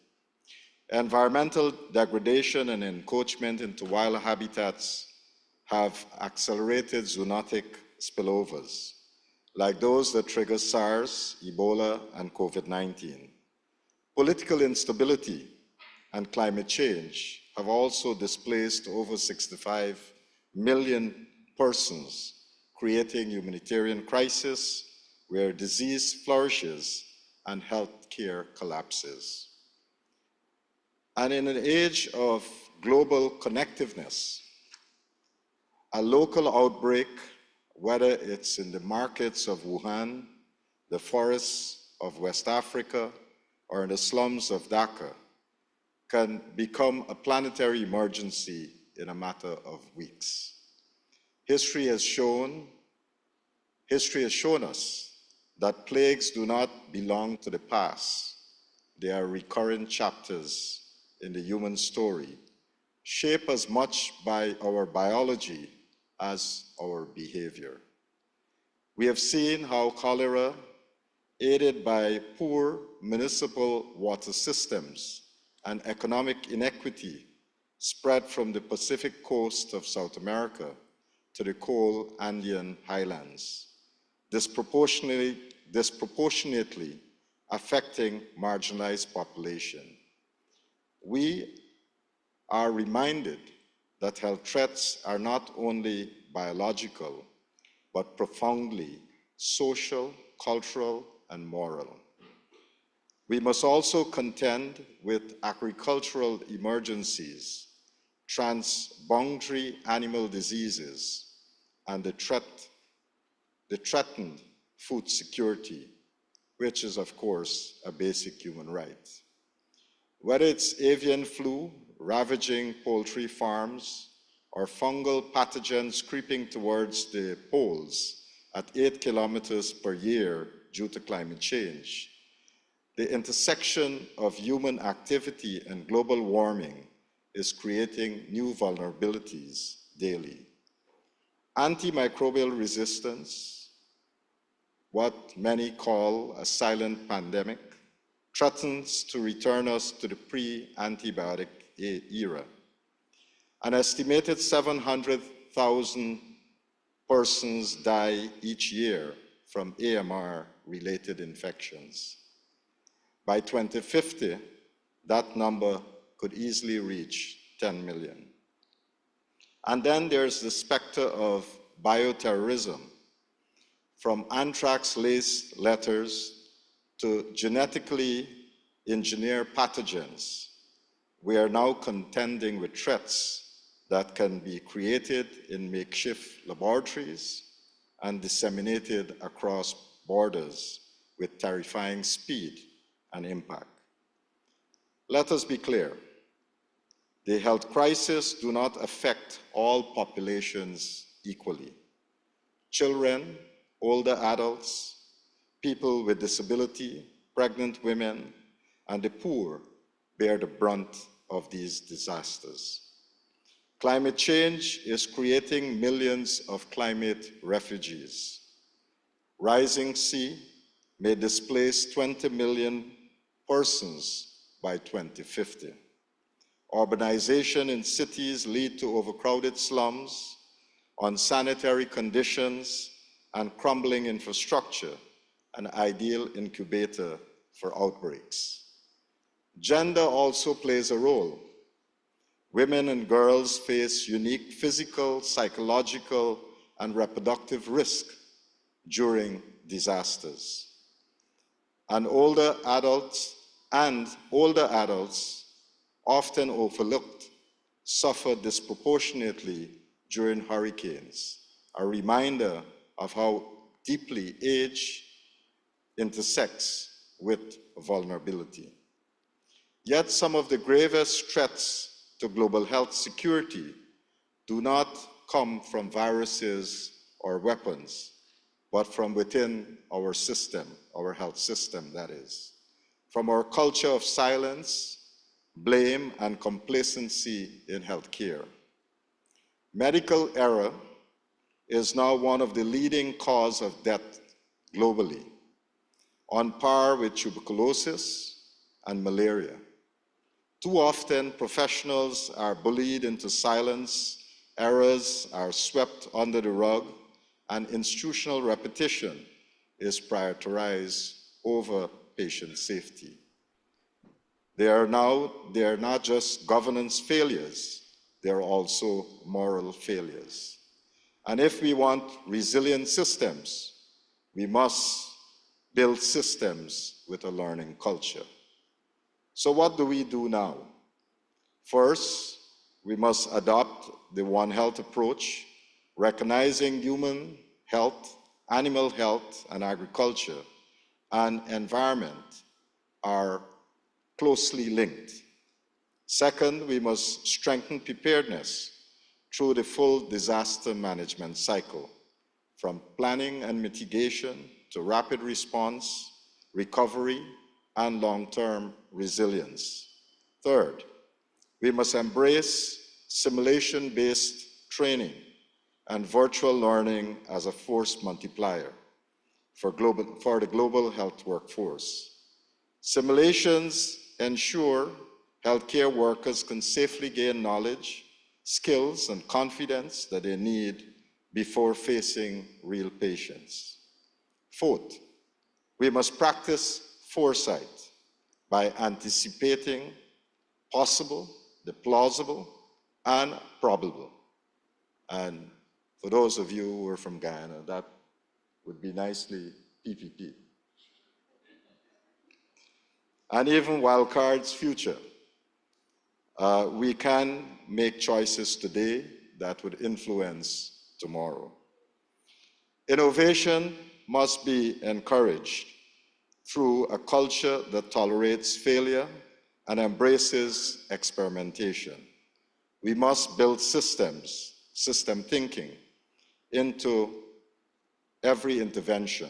Environmental degradation and encroachment into wild habitats have accelerated zoonotic spillovers, like those that trigger SARS, Ebola, and COVID-19. Political instability and climate change have also displaced over 65 million persons, creating humanitarian crisis where disease flourishes and healthcare collapses. And in an age of global connectiveness, a local outbreak, whether it's in the markets of Wuhan, the forests of West Africa, or in the slums of Dhaka, can become a planetary emergency in a matter of weeks. History has shown us that plagues do not belong to the past. They are recurrent chapters in the human story, shaped as much by our biology as our behavior. We have seen how cholera, aided by poor municipal water systems and economic inequity, spread from the Pacific coast of South America to the cold Andean highlands, disproportionately affecting marginalized population. We are reminded that health threats are not only biological, but profoundly social, cultural, and moral. We must also contend with agricultural emergencies, transboundary animal diseases, and the threatened food security, which is, of course, a basic human right. Whether it's avian flu ravaging poultry farms or fungal pathogens creeping towards the poles at 8 kilometers per year due to climate change, the intersection of human activity and global warming is creating new vulnerabilities daily. Antimicrobial resistance, what many call a silent pandemic, threatens to return us to the pre-antibiotic era. An estimated 700,000 persons die each year from AMR-related infections. By 2050, that number could easily reach 10 million. And then there's the specter of bioterrorism, from anthrax-laced letters to genetically engineered pathogens. We are now contending with threats that can be created in makeshift laboratories and disseminated across borders with terrifying speed and impact. Let us be clear. The health crisis do not affect all populations equally. Children, older adults, people with disability, pregnant women, and the poor bear the brunt of these disasters. Climate change is creating millions of climate refugees. Rising sea may displace 20 million persons by 2050. Urbanization in cities lead to overcrowded slums, unsanitary conditions, and crumbling infrastructure, an ideal incubator for outbreaks. Gender also plays a role. Women and girls face unique physical, psychological, and reproductive risk during disasters. And older adults, often overlooked, suffer disproportionately during hurricanes, a reminder of how deeply age intersects with vulnerability. Yet some of the gravest threats to global health security do not come from viruses or weapons, but from within our system, our health system, that is. From our culture of silence, blame, and complacency in healthcare. Medical error is now one of the leading causes of death globally, on par with tuberculosis and malaria. Too often, professionals are bullied into silence, errors are swept under the rug, and institutional repetition is prioritized over patient safety. They are not just governance failures, they are also moral failures. And if we want resilient systems, we must build systems with a learning culture. So what do we do now? First, we must adopt the One Health approach, recognizing human health, animal health, and agriculture and environment are closely linked. Second, we must strengthen preparedness through the full disaster management cycle, from planning and mitigation to rapid response, recovery, and long-term resilience. Third, we must embrace simulation-based training and virtual learning as a force multiplier for the global health workforce. Simulations ensure healthcare workers can safely gain knowledge, skills, and confidence that they need before facing real patients. Fourth, we must practice foresight by anticipating possible, the plausible, and probable. And for those of you who are from Guyana, that would be nicely PPP. And even wildcards future. We can make choices today that would influence tomorrow. Innovation must be encouraged through a culture that tolerates failure and embraces experimentation. We must build systems, system thinking, into every intervention,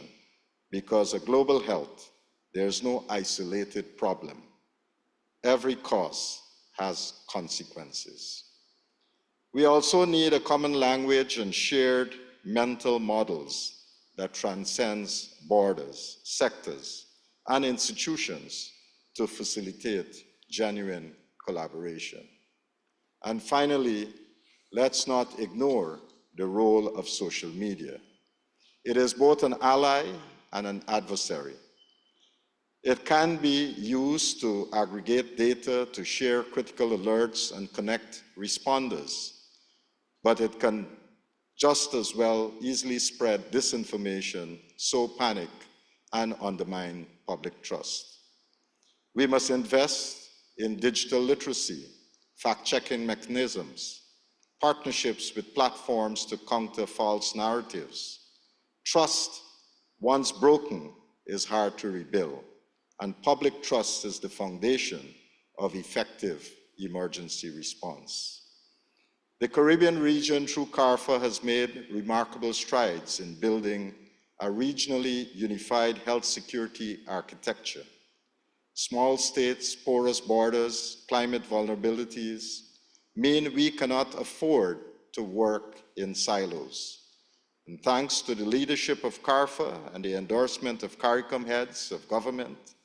because of global health, there's no isolated problem. Every cause has consequences. We also need a common language and shared mental models that transcends borders, sectors, and institutions to facilitate genuine collaboration. And finally, let's not ignore the role of social media. It is both an ally and an adversary. It can be used to aggregate data, to share critical alerts and connect responders, but it can just as well easily spread disinformation, sow panic, and undermine public trust. We must invest in digital literacy, fact-checking mechanisms, partnerships with platforms to counter false narratives. Trust, once broken, is hard to rebuild, and public trust is the foundation of effective emergency response. The Caribbean region, through CARPHA, has made remarkable strides in building a regionally unified health security architecture. Small states, porous borders, climate vulnerabilities mean we cannot afford to work in silos. And thanks to the leadership of CARPHA and the endorsement of CARICOM heads of government,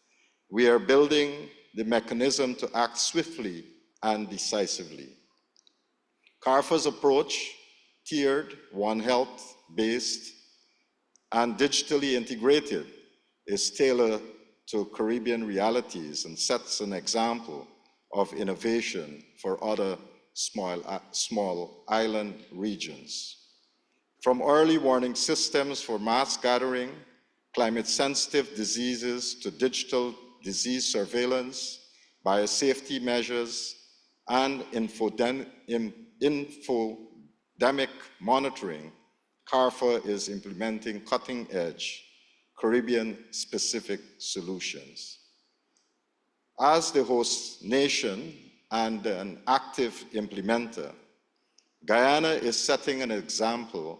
we are building the mechanism to act swiftly and decisively. CARPHA's approach, tiered, One Health-based, and digitally integrated, is tailored to Caribbean realities and sets an example of innovation for other small island regions. From early warning systems for mass gathering, climate-sensitive diseases, to digital disease surveillance, biosafety measures, and infodemic monitoring, CARPHA is implementing cutting-edge Caribbean-specific solutions. As the host nation and an active implementer, Guyana is setting an example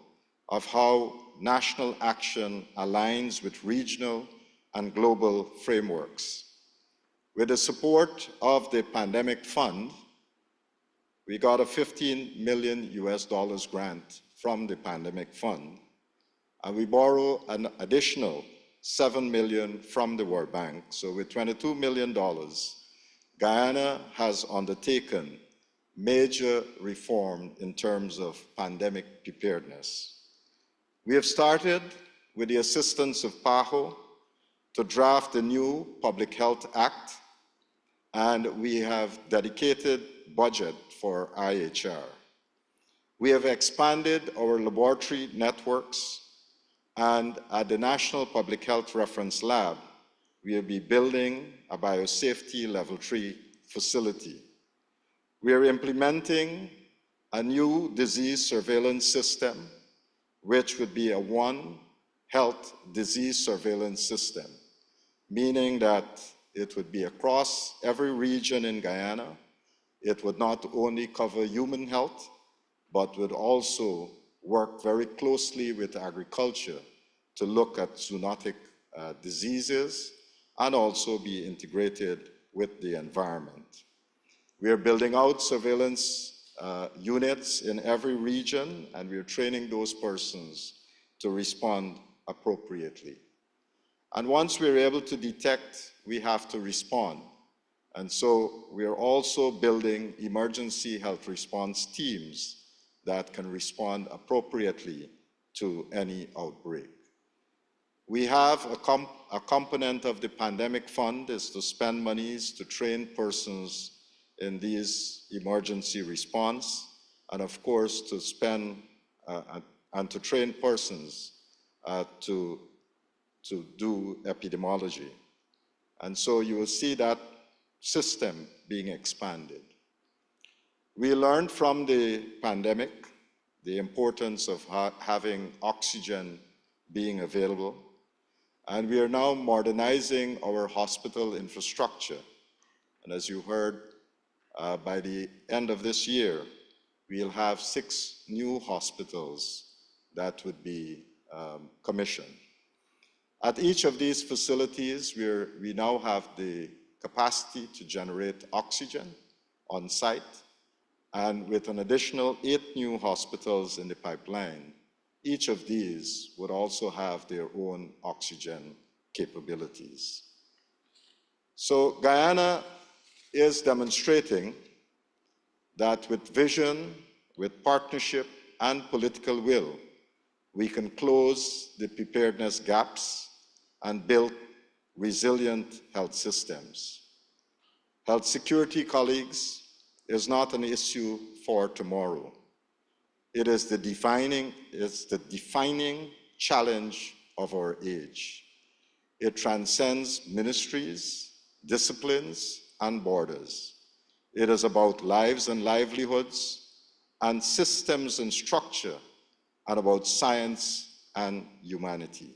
of how national action aligns with regional and global frameworks. With the support of the Pandemic Fund, we got a $15 million grant from the Pandemic Fund, and we borrow an additional $7 million from the World Bank. So with $22 million, Guyana has undertaken major reform in terms of pandemic preparedness. We have started with the assistance of PAHO to draft the new Public Health Act, and we have dedicated budget for IHR. We have expanded our laboratory networks, and at the National Public Health Reference Lab, we will be building a biosafety level 3 facility. We are implementing a new disease surveillance system, which would be a One Health disease surveillance system, meaning that it would be across every region in Guyana. It would not only cover human health, but would also work very closely with agriculture to look at zoonotic diseases and also be integrated with the environment. We are building out surveillance units in every region, and we are training those persons to respond appropriately. And once we're able to detect, we have to respond. And so we are also building emergency health response teams that can respond appropriately to any outbreak. We have a component of the Pandemic Fund is to spend monies to train persons in these emergency response, and of course to spend and to train persons to do epidemiology. And so you will see that system being expanded. We learned from the pandemic the importance of having oxygen being available, and we are now modernizing our hospital infrastructure. And as you heard, by the end of this year, we'll have 6 new hospitals that would be commissioned. At each of these facilities, we now have the capacity to generate oxygen on site, and with an additional 8 new hospitals in the pipeline, each of these would also have their own oxygen capabilities. So Guyana is demonstrating that with vision, with partnership, and political will, we can close the preparedness gaps and build resilient health systems. Health security, colleagues, is not an issue for tomorrow. It is the defining challenge of our age. It transcends ministries, disciplines, and borders. It is about lives and livelihoods, and systems and structure, and about science and humanity.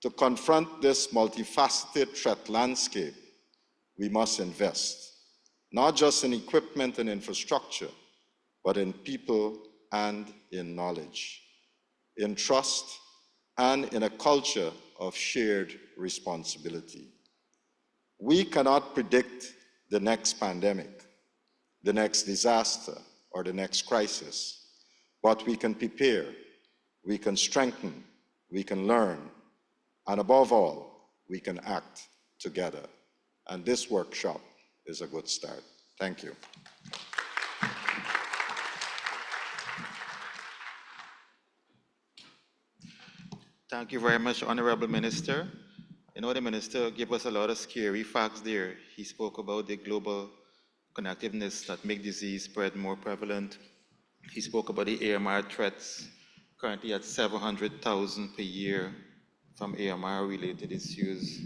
To confront this multifaceted threat landscape, we must invest, not just in equipment and infrastructure, but in people and in knowledge, in trust, and in a culture of shared responsibility. We cannot predict the next pandemic, the next disaster, or the next crisis, but we can prepare, we can strengthen, we can learn, and above all, we can act together. And this workshop is a good start. Thank you. Thank you very much, Honorable Minister. You know, the Minister gave us a lot of scary facts there. He spoke about the global connectiveness that make disease spread more prevalent. He spoke about the AMR threats, currently at 700,000 per year from AMR-related issues.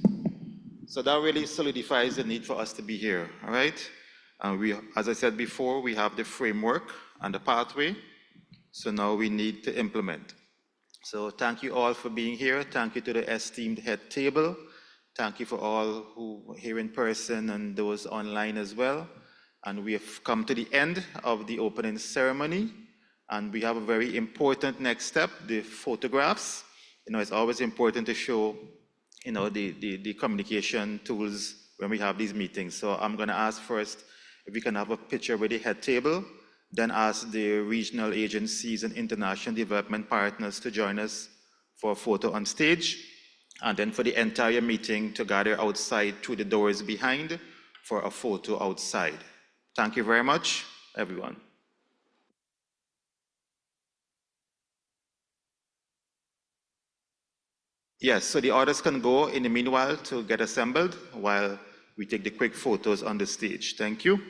So that really solidifies the need for us to be here, all right? And we, as I said before, we have the framework and the pathway, so now we need to implement. So thank you all for being here. Thank you to the esteemed head table. Thank you for all who are here in person and those online as well. And we have come to the end of the opening ceremony. And we have a very important next step, the photographs. You know, it's always important to show, you know, the communication tools when we have these meetings. So I'm gonna ask first if we can have a picture with the head table, then ask the regional agencies and international development partners to join us for a photo on stage, and then for the entire meeting to gather outside through the doors behind for a photo outside. Thank you very much, everyone. Yes, so the orders can go in the meanwhile to get assembled while we take the quick photos on the stage. Thank you.